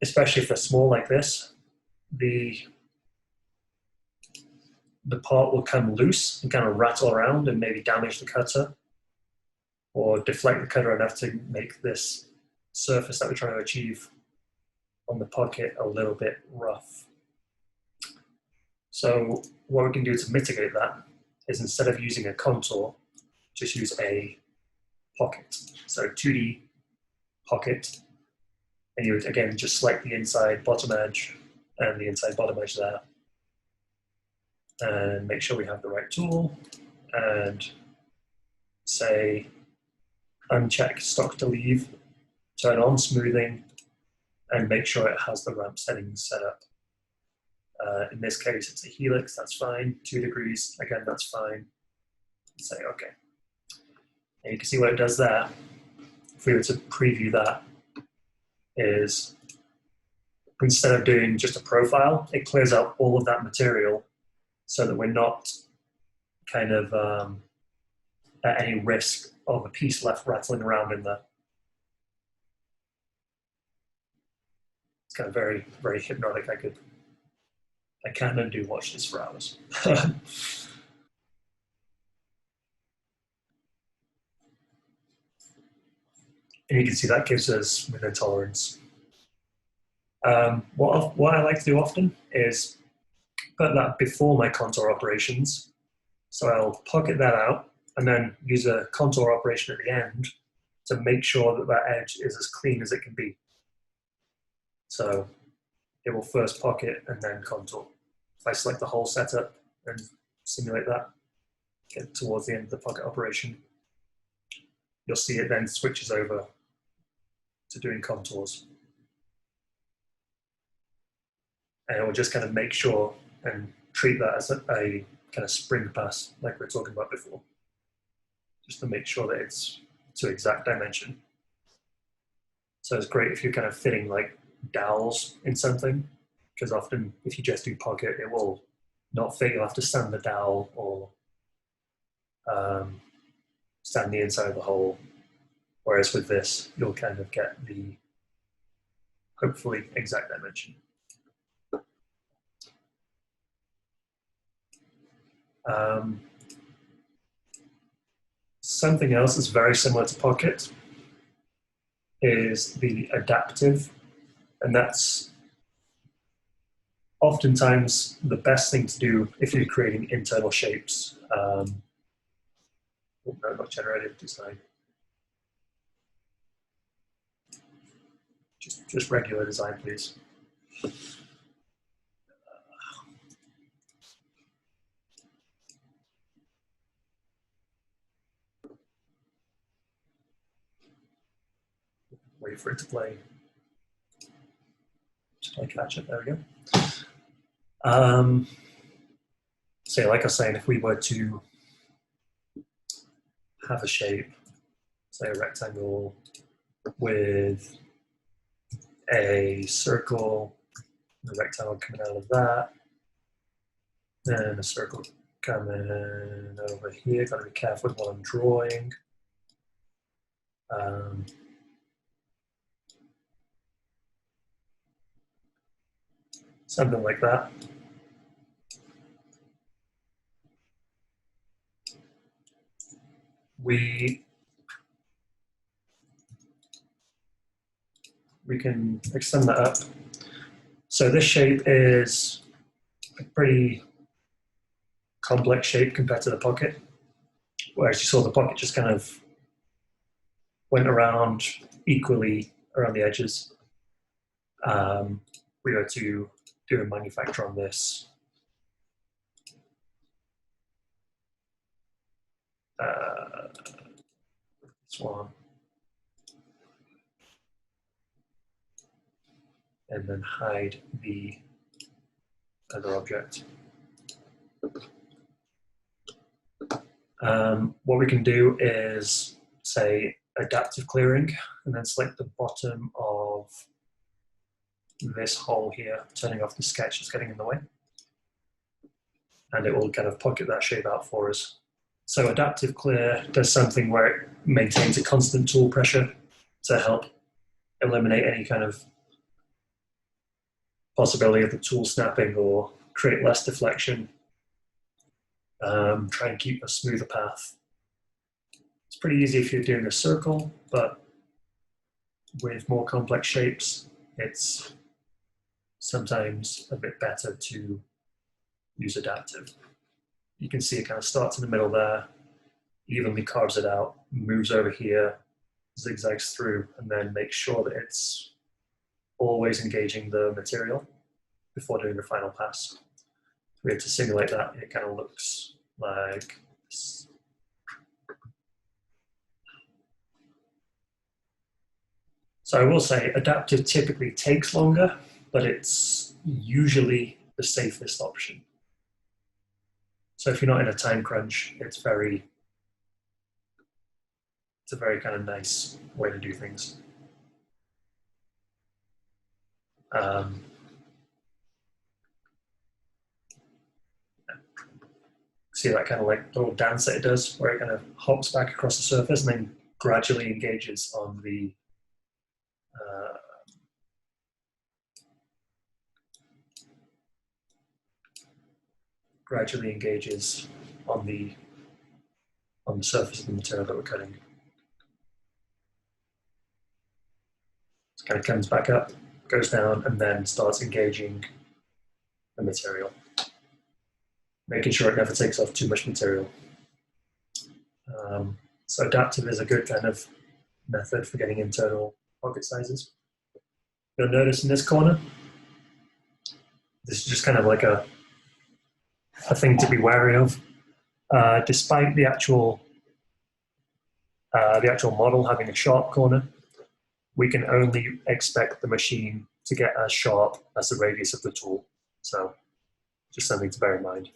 [SPEAKER 1] especially if they're small like this, the part will come loose and kind of rattle around and maybe damage the cutter or deflect the cutter enough to make this surface that we're trying to achieve on the pocket a little bit rough. So what we can do to mitigate that is instead of using a contour, just use a pocket. So 2D pocket, and you would again just select the inside bottom edge and the inside bottom edge there. And make sure we have the right tool and say uncheck stock to leave, turn on smoothing, and make sure it has the ramp settings set up. In this case, it's a helix, that's fine. 2 degrees, again, that's fine. Say okay. And you can see what it does there. If we were to preview that, is instead of doing just a profile, it clears out all of that material so that we're not kind of at any risk of a piece left rattling around in there. It's kind of very, very hypnotic. I can and do watch this for hours. And you can see that gives us within tolerance. What I like to do often is put that before my contour operations. So I'll pocket that out and then use a contour operation at the end to make sure that that edge is as clean as it can be. So it will first pocket and then contour. If I select the whole setup and simulate that, get towards the end of the pocket operation, you'll see it then switches over to doing contours. And it will just kind of make sure and treat that as a kind of spring pass like we were talking about before, just to make sure that it's to exact dimension. So it's great if you're kind of fitting like dowels in something, because often if you just do pocket, it will not fit. You'll have to sand the dowel or sand the inside of the hole. Whereas with this, you'll kind of get the hopefully exact dimension. Something else that's very similar to pocket is the adaptive, and that's oftentimes the best thing to do if you're creating internal shapes. No, not generative design. Just regular design, please. Wait for it to play. Just play catch up. There we go. So like I was saying, if we were to have a shape, say a rectangle with a circle, a rectangle coming out of that, and a circle coming over here. Got to be careful with what I'm drawing. Something like that. We can extend that up. So this shape is a pretty complex shape compared to the pocket, whereas you saw the pocket just kind of went around equally around the edges. We were to do a manufacture on this. This one. And then hide the other object. What we can do is say adaptive clearing and then select the bottom of this hole here, turning off the sketch that's getting in the way. And it will kind of pocket that shape out for us. So adaptive clear does something where it maintains a constant tool pressure to help eliminate any kind of possibility of the tool snapping or create less deflection. Try and keep a smoother path. It's pretty easy if you're doing a circle, but with more complex shapes, it's sometimes a bit better to use adaptive. You can see it kind of starts in the middle there, evenly carves it out, moves over here, zigzags through, and then makes sure that it's always engaging the material before doing the final pass. If we had to simulate that, it kind of looks like this. So I will say adaptive typically takes longer, but it's usually the safest option. So if you're not in a time crunch, it's a very kind of nice way to do things. See that kind of like little dance that it does, where it kind of hops back across the surface and then gradually engages on the surface of the material that we're cutting. It kind of comes back up, goes down, and then starts engaging the material, making sure it never takes off too much material. So adaptive is a good kind of method for getting internal pocket sizes. You'll notice in this corner, this is just kind of like a thing to be wary of. Despite the actual model having a sharp corner, we can only expect the machine to get as sharp as the radius of the tool. So just something to bear in mind.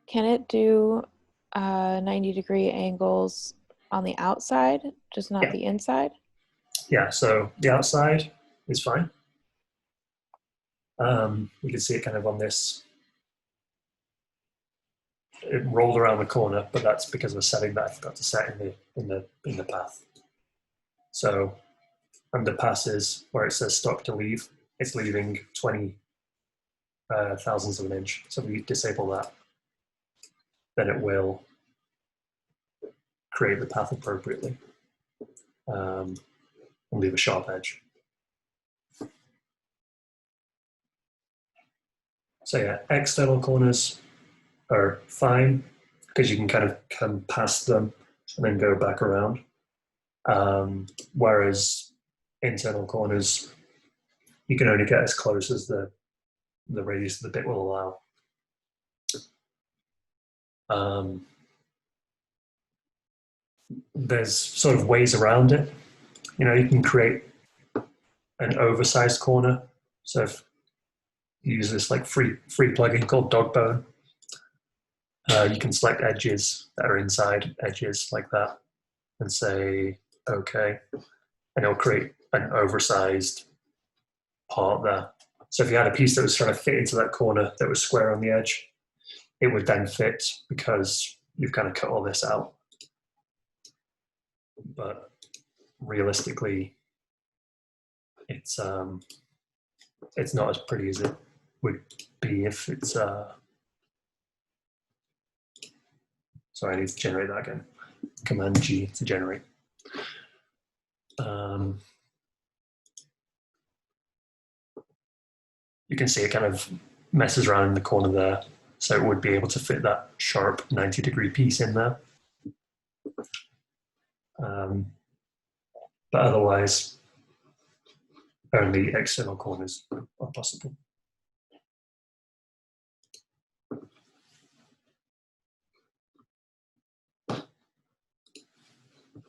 [SPEAKER 2] Can it do 90-degree angles on the outside, just not the inside?
[SPEAKER 1] Yeah, so the outside is fine. You can see it kind of on this. It rolled around the corner, but that's because of a setting that I forgot to set in the path. So under passes where it says stop to leave, it's leaving 20 thousandths of an inch. So if we disable that, then it will create the path appropriately and leave a sharp edge. So yeah, external corners are fine because you can kind of come past them and then go back around. Whereas internal corners, you can only get as close as the radius of the bit will allow. There's sort of ways around it. You know, you can create an oversized corner. So if you use this like free plugin called Dogbone, you can select edges that are inside edges like that and say, okay, and it'll create an oversized part there. So if you had a piece that was trying to fit into that corner that was square on the edge, it would then fit because you've kind of cut all this out. But realistically, it's not as pretty as it would be if it's sorry, I need to generate that again. Command G to generate. You can see it kind of messes around in the corner there, so it would be able to fit that sharp 90-degree piece in there. But otherwise, only external corners are possible.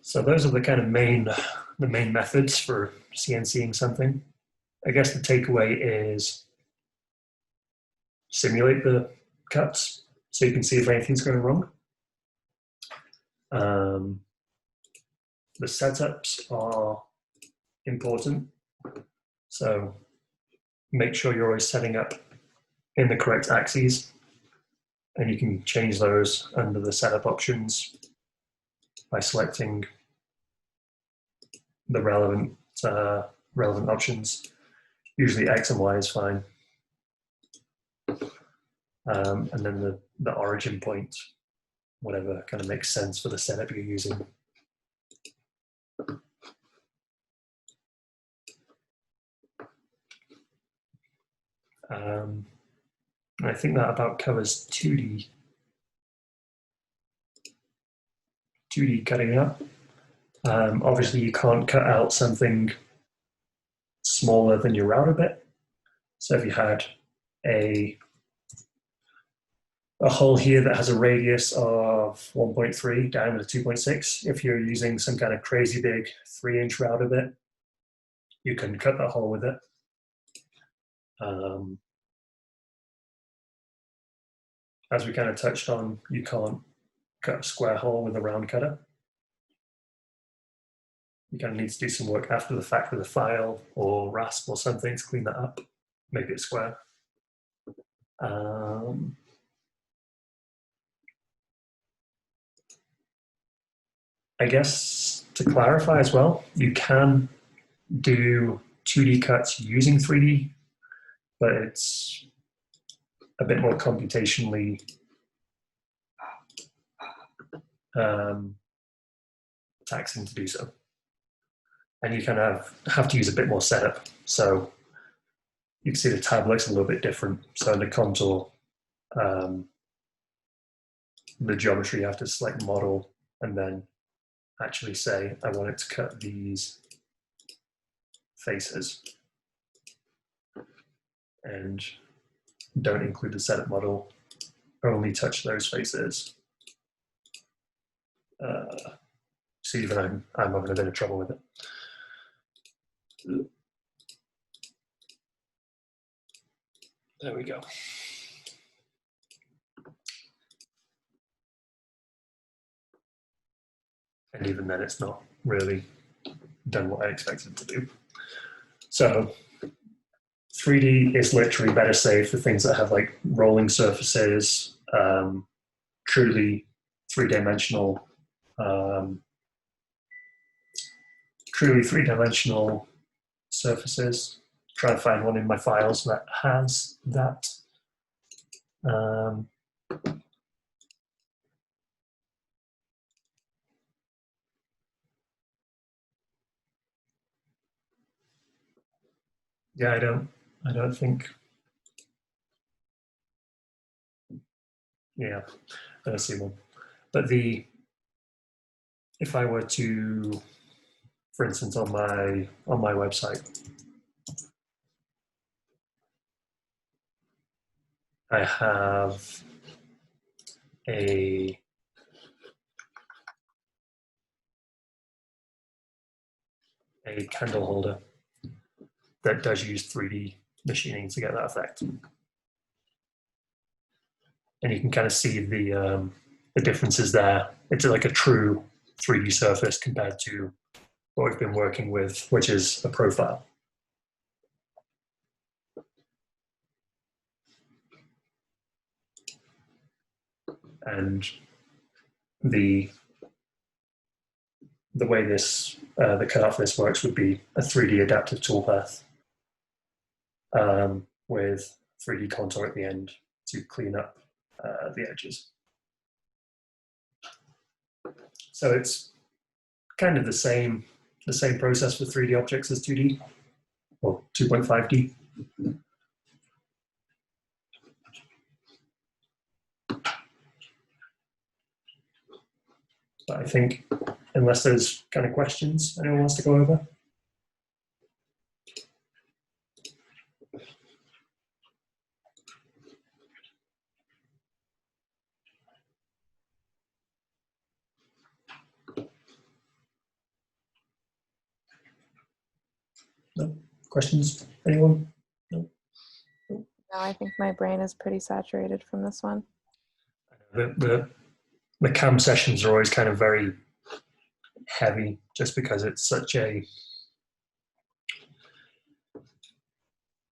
[SPEAKER 1] So those are the kind of main methods for CNCing something. I guess the takeaway is simulate the cuts so you can see if anything's going wrong. The setups are important. So make sure you're always setting up in the correct axes, and you can change those under the setup options by selecting the relevant options. Usually X and Y is fine. And then the origin point, whatever kind of makes sense for the setup you're using. I think that about covers 2D cutting up. Obviously, you can't cut out something smaller than your router bit. So if you had a hole here that has a radius of 1.3, diameter 2.6, if you're using some kind of crazy big 3-inch router bit, you can cut that hole with it. As we kind of touched on, you can't cut a square hole with a round cutter. You kind of need to do some work after the fact with a file or rasp or something to clean that up, make it square. I guess to clarify as well, you can do 2D cuts using 3D, but it's a bit more computationally taxing to do so. And you kind of have to use a bit more setup. So you can see the tab looks a little bit different. So in the contour, the geometry, you have to select model and then actually say, I want it to cut these faces. And don't include the setup model, only touch those faces. So even I'm having a bit of trouble with it. There we go. And even then, it's not really done what I expected it to do. So 3D is literally better saved for things that have like rolling surfaces, truly three-dimensional surfaces. Try to find one in my files that has that. Yeah, I don't think. Yeah, I don't see one. But if I were to, for instance, on my website, I have a candle holder that does use 3D machining to get that effect. And you can kind of see the differences there. It's like a true 3D surface compared to what we've been working with, which is a profile. And the way this the cutoff this works would be a 3D adaptive toolpath with 3D contour at the end to clean up the edges. So it's kind of the same process for 3D objects as 2D or 2.5D. But I think, unless there's kind of questions anyone wants to go over. No questions? Anyone? No.
[SPEAKER 2] No, I think my brain is pretty saturated from this one.
[SPEAKER 1] The cam sessions are always kind of very heavy, just because it's such a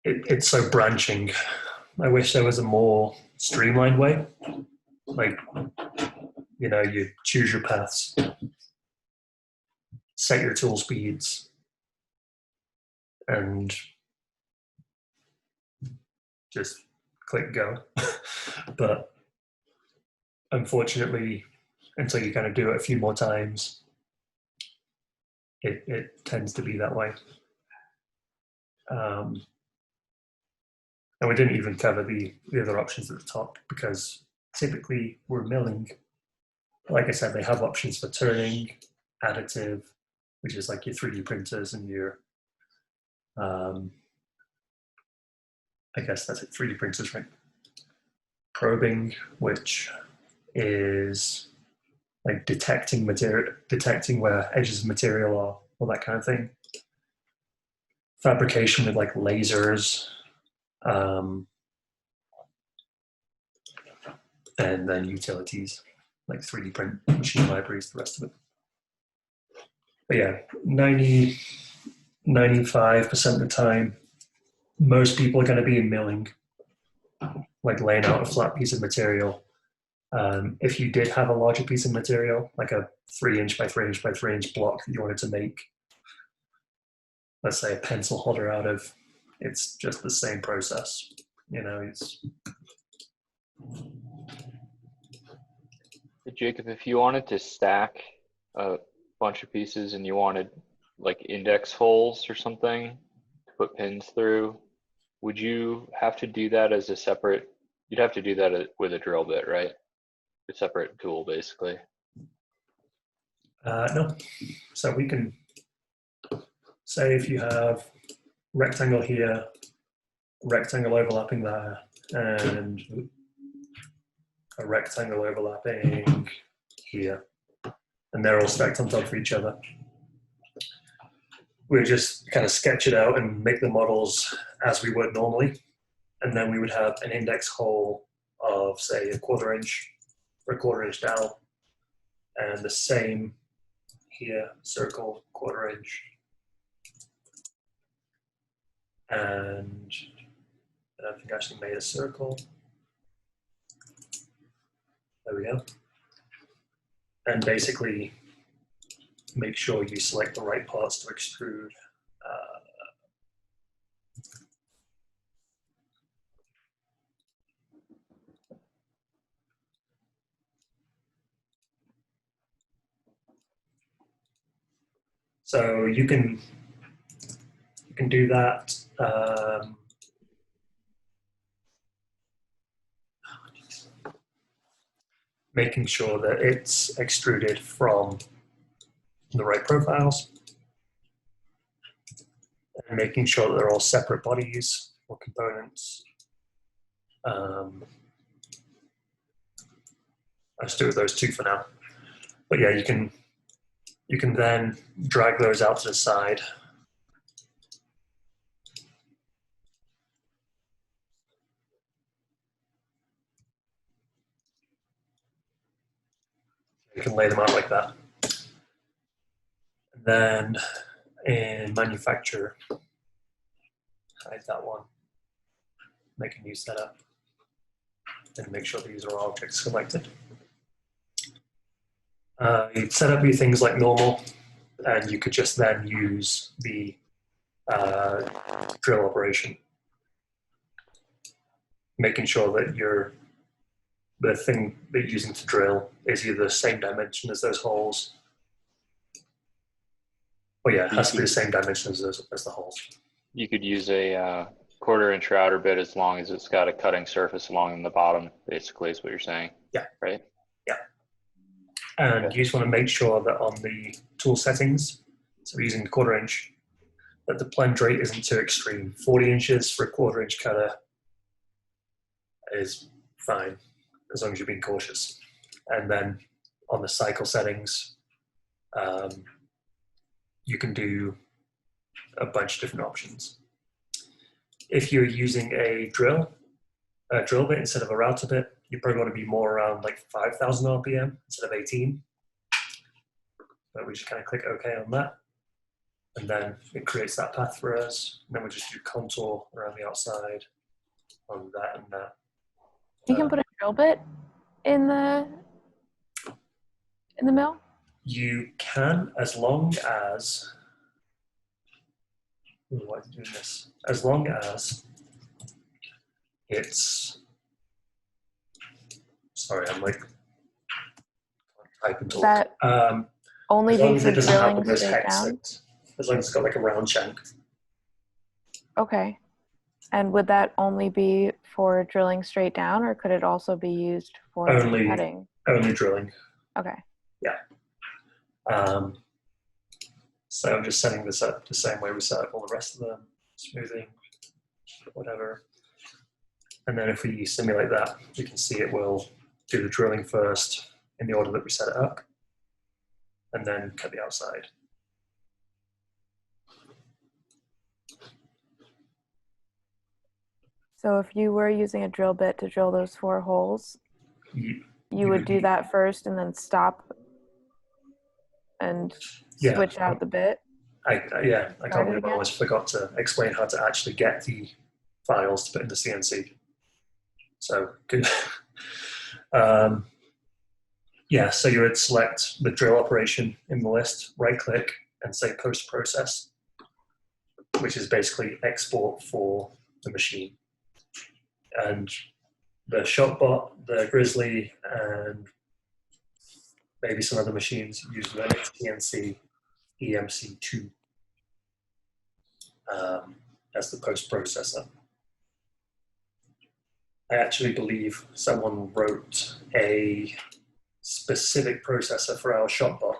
[SPEAKER 1] it's so branching. I wish there was a more streamlined way. Like, you know, you choose your paths, set your tool speeds, and just click go. But unfortunately, until you kind of do it a few more times, it tends to be that way. And we didn't even cover the other options at the top, because typically we're milling. Like I said, they have options for turning, additive, which is like your 3D printers and your, I guess that's it, 3D printers, right? Probing, which is like detecting material, detecting where edges of material are, all that kind of thing. Fabrication with like lasers, and then utilities like 3D print, machine libraries, the rest of it. But yeah, 95% of the time, most people are going to be in milling, like laying out a flat piece of material. If you did have a larger piece of material, like a 3" by 3" by 3" block that you wanted to make, let's say a pencil holder out of, it's just the same process. You know, it's.
[SPEAKER 4] Jacob, if you wanted to stack a bunch of pieces and you wanted like index holes or something to put pins through, would you have to do that as a separate, you'd have to do that with a drill bit, right? A separate tool, basically.
[SPEAKER 1] No. So we can say if you have rectangle here, rectangle overlapping there, and a rectangle overlapping here, and they're all stacked on top of each other. We would just kind of sketch it out and make the models as we would normally, and then we would have an index hole of, say, 1/4 inch or 1/4 inch dowel, and the same here, circle, 1/4 inch, and I think I actually made a circle. There we go. And basically make sure you select the right parts to extrude. So you can do that. Making sure that it's extruded from the right profiles, and making sure that they're all separate bodies or components. Let's do those two for now. But yeah, you can then drag those out to the side. You can lay them out like that. And then in manufacture, hide that one, make a new setup, and make sure these are all objects selected. You'd set up your things like normal, and you could just then use the drill operation, making sure that the thing that you're using to drill is either the same dimension as those holes. Oh yeah, it has to be the same dimension as the holes. You
[SPEAKER 4] could use a 1/4 inch router bit as long as it's got a cutting surface along the bottom, basically, is what you're saying.
[SPEAKER 1] Yeah.
[SPEAKER 4] Right?
[SPEAKER 1] Yeah. And okay. You just want to make sure that on the tool settings, so we're using 1/4 inch, that the plunge rate isn't too extreme. 40 inches for a 1/4 inch cutter is fine, as long as you're being cautious. And then on the cycle settings, you can do a bunch of different options. If you're using a drill bit instead of a router bit, you probably want to be more around like 5,000 RPM instead of 18. But we just kind of click OK on that. And then it creates that path for us. And then we just do contour around the outside on that and that.
[SPEAKER 2] You can put a drill bit in the mill?
[SPEAKER 1] You can, as long as, why is it doing this? As long as it's, sorry, I'm like, type and talk.
[SPEAKER 2] That only
[SPEAKER 1] as long
[SPEAKER 2] be
[SPEAKER 1] as
[SPEAKER 2] for
[SPEAKER 1] it doesn't have
[SPEAKER 2] drilling
[SPEAKER 1] those
[SPEAKER 2] straight
[SPEAKER 1] hex
[SPEAKER 2] down?
[SPEAKER 1] things. As long as it's got like a round shank.
[SPEAKER 2] Okay. And would that only be for drilling straight down, or could it also be used for cutting?
[SPEAKER 1] Only drilling.
[SPEAKER 2] Okay.
[SPEAKER 1] So I'm just setting this up the same way we set up all the rest of them, smoothing, whatever. And then if we simulate that, we can see it will do the drilling first in the order that we set it up, and then cut the outside.
[SPEAKER 2] So if you were using a drill bit to drill those 4 holes, you would do that first and then stop and switch out the bit?
[SPEAKER 1] I can't believe I almost forgot to explain how to actually get the files to put in the CNC. So good. So you would select the drill operation in the list, right click, and say post process, which is basically export for the machine. And the Shotbot, the Grizzly, and maybe some other machines use Linux CNC EMC2 as the post processor. I actually believe someone wrote a specific processor for our Shotbot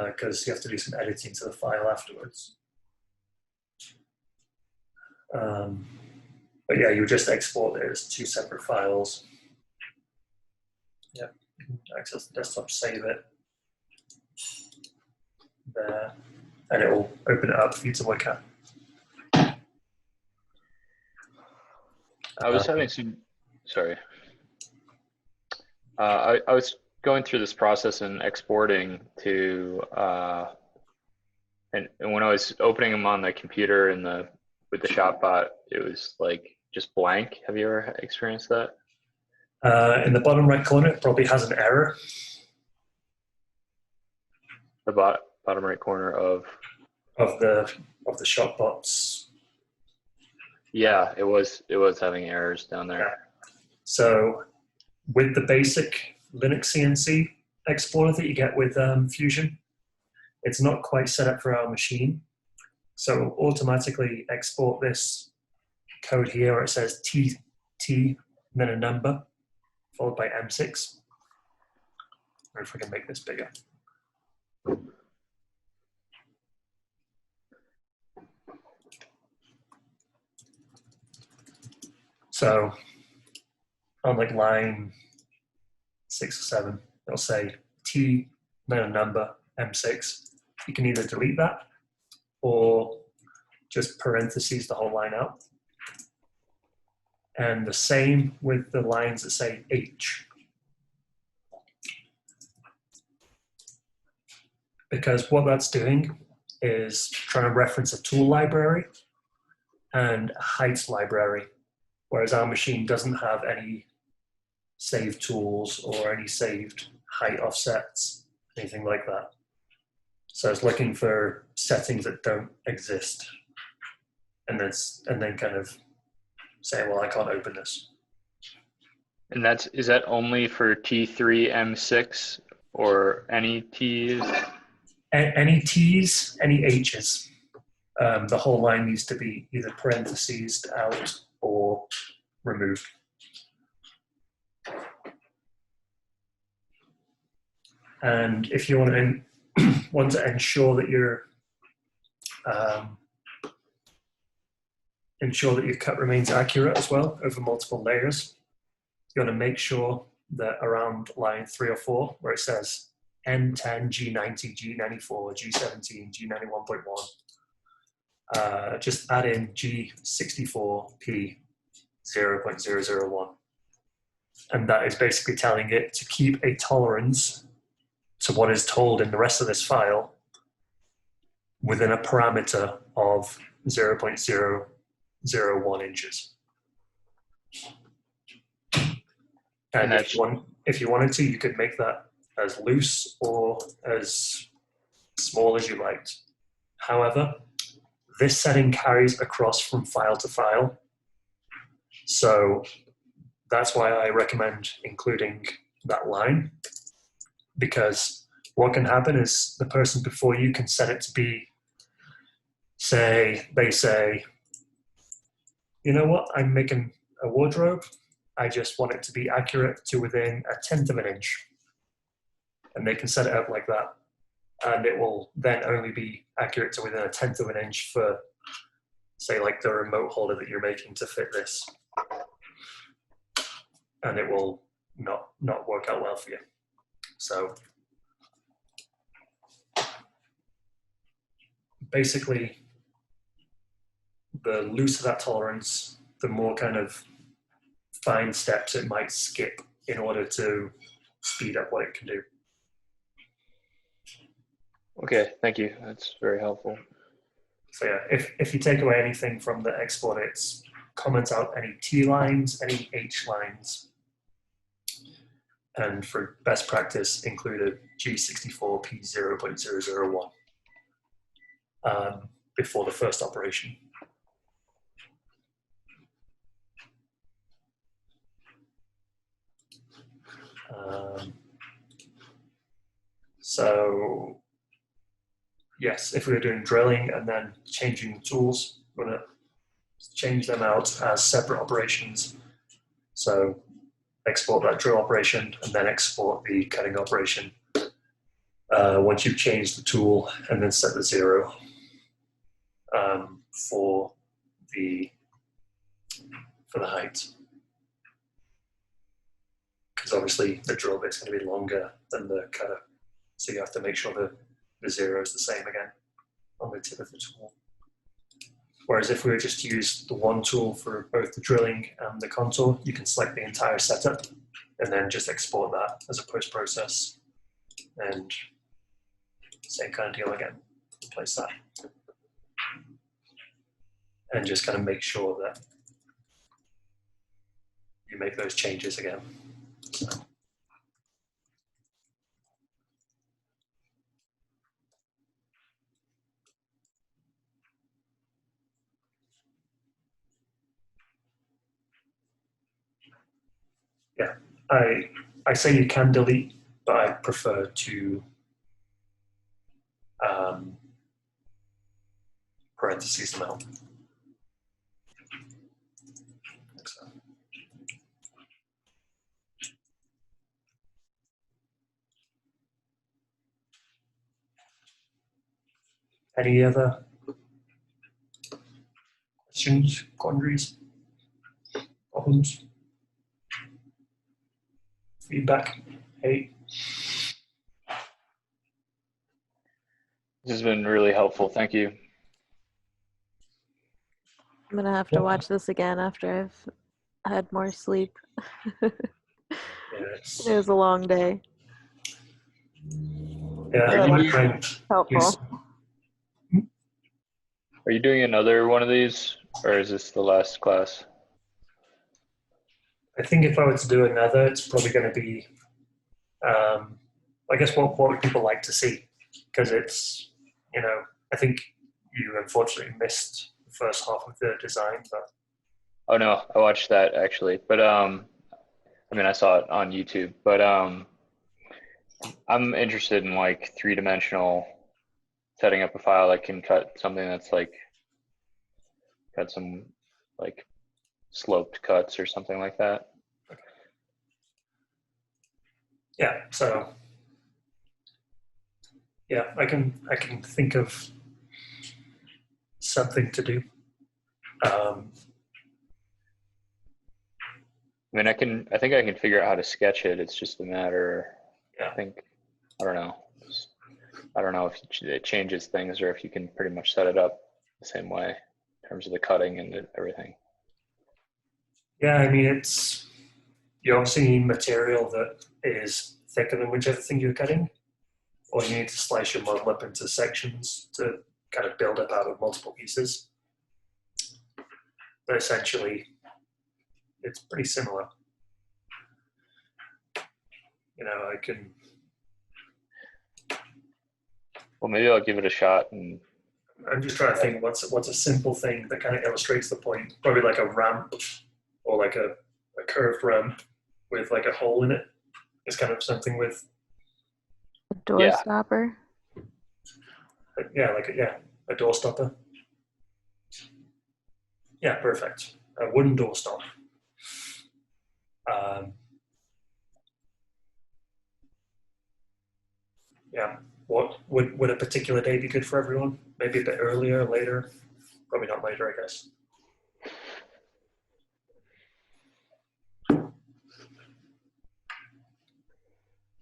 [SPEAKER 1] because you have to do some editing to the file afterwards. But yeah, you would just export it as 2 separate files. Yeah, you can access the desktop, save it there, and it will open it up for you to look at.
[SPEAKER 4] I was having some, sorry. I was going through this process and exporting to, and when I was opening them on the computer and with the Shotbot, it was like just blank. Have you ever experienced that?
[SPEAKER 1] In the bottom right corner, it probably has an error.
[SPEAKER 4] The bottom right corner of
[SPEAKER 1] the Shotbots.
[SPEAKER 4] Yeah, it was having errors down there.
[SPEAKER 1] Yeah. So with the basic Linux CNC exporter that you get with Fusion, it's not quite set up for our machine. So it'll automatically export this code here where it says T, and then a number, followed by M6. Or if we can make this bigger. So on like line 6 or 7, it'll say T, then a number, M6. You can either delete that or just parentheses the whole line out. And the same with the lines that say H. Because what that's doing is trying to reference a tool library and a height library, whereas our machine doesn't have any saved tools or any saved height offsets, anything like that. So it's looking for settings that don't exist, and then kind of say, well, I can't open this.
[SPEAKER 4] And is that only for T3, M6, or any T's?
[SPEAKER 1] Any T's, any H's. The whole line needs to be either parentheses out or removed. And if you want to ensure that your cut remains accurate as well over multiple layers, you want to make sure that around line 3 or 4, where it says N10, G90, G94, G17, G91.1, just add in G64P 0.001. And that is basically telling it to keep a tolerance to what is told in the rest of this file within a parameter of 0.001 inches. And
[SPEAKER 4] And
[SPEAKER 1] if you wanted to, you could make that as loose or as small as you liked. However, this setting carries across from file to file. So that's why I recommend including that line, because what can happen is the person before you can set it to be, they say, you know what, I'm making a wardrobe. I just want it to be accurate to within 1/10 of an inch. And they can set it up like that. And it will then only be accurate to within 1/10 of an inch for, say, like the remote holder that you're making to fit this. And it will not work out well for you. So basically, the looser that tolerance, the more kind of fine steps it might skip in order to speed up what it can do.
[SPEAKER 4] Okay, thank you. That's very helpful.
[SPEAKER 1] So yeah, if you take away anything from the export, it's comment out any T lines, any H lines, and for best practice, include a G64P 0.001 before the first operation. So yes, if we were doing drilling and then changing tools, we're going to change them out as separate operations. So export that drill operation and then export the cutting operation once you've changed the tool, and then set the 0 for the height. Because obviously the drill bit's going to be longer than the cutter. So you have to make sure the 0 is the same again on the tip of the tool. Whereas if we were just to use the one tool for both the drilling and the contour, you can select the entire setup and then just export that as a post-process. And same kind of deal again, replace that. And just kind of make sure that you make those changes again. So. Yeah, I say you can delete, but I prefer to parentheses them out. Like so. Any other questions, quandaries, problems, feedback? Hey.
[SPEAKER 4] This has been really helpful. Thank you.
[SPEAKER 5] I'm gonna have to watch this again after I've had more sleep.
[SPEAKER 1] Yes.
[SPEAKER 5] It was a long day.
[SPEAKER 1] Yeah,
[SPEAKER 5] Really
[SPEAKER 1] my friend.
[SPEAKER 5] helpful.
[SPEAKER 4] Are you doing another one of these, or is this the last class?
[SPEAKER 1] I think if I were to do another, it's probably going to be, I guess, what would people like to see? Because it's, you know, I think you unfortunately missed the first half of the design, but.
[SPEAKER 4] Oh no, I watched that actually, but I mean, I saw it on YouTube, but I'm interested in like 3-dimensional, setting up a file that can cut something that's like, cut some like sloped cuts or something like that.
[SPEAKER 1] Yeah, so yeah, I can think of something to do.
[SPEAKER 4] I mean, I think I can figure out how to sketch it. It's just a matter,
[SPEAKER 1] Yeah.
[SPEAKER 4] I don't know. I don't know if it changes things or if you can pretty much set it up the same way in terms of the cutting and everything.
[SPEAKER 1] Yeah, I mean, you obviously need material that is thicker than whichever thing you're cutting, or you need to slice your model up into sections to kind of build up out of multiple pieces. But essentially, it's pretty similar. You know, I can.
[SPEAKER 4] Well, maybe I'll give it a shot. And
[SPEAKER 1] I'm just trying to think what's a simple thing that kind of illustrates the point. Probably like a ramp or like a curved ramp with like a hole in it. It's kind of something with.
[SPEAKER 5] A door
[SPEAKER 4] Yeah.
[SPEAKER 5] stopper.
[SPEAKER 1] Yeah, like a door stopper. Yeah, perfect. A wooden door stop. Yeah. What would a particular day be good for everyone? Maybe a bit earlier, later. Probably not later, I guess.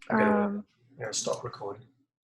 [SPEAKER 1] I'm gonna stop recording.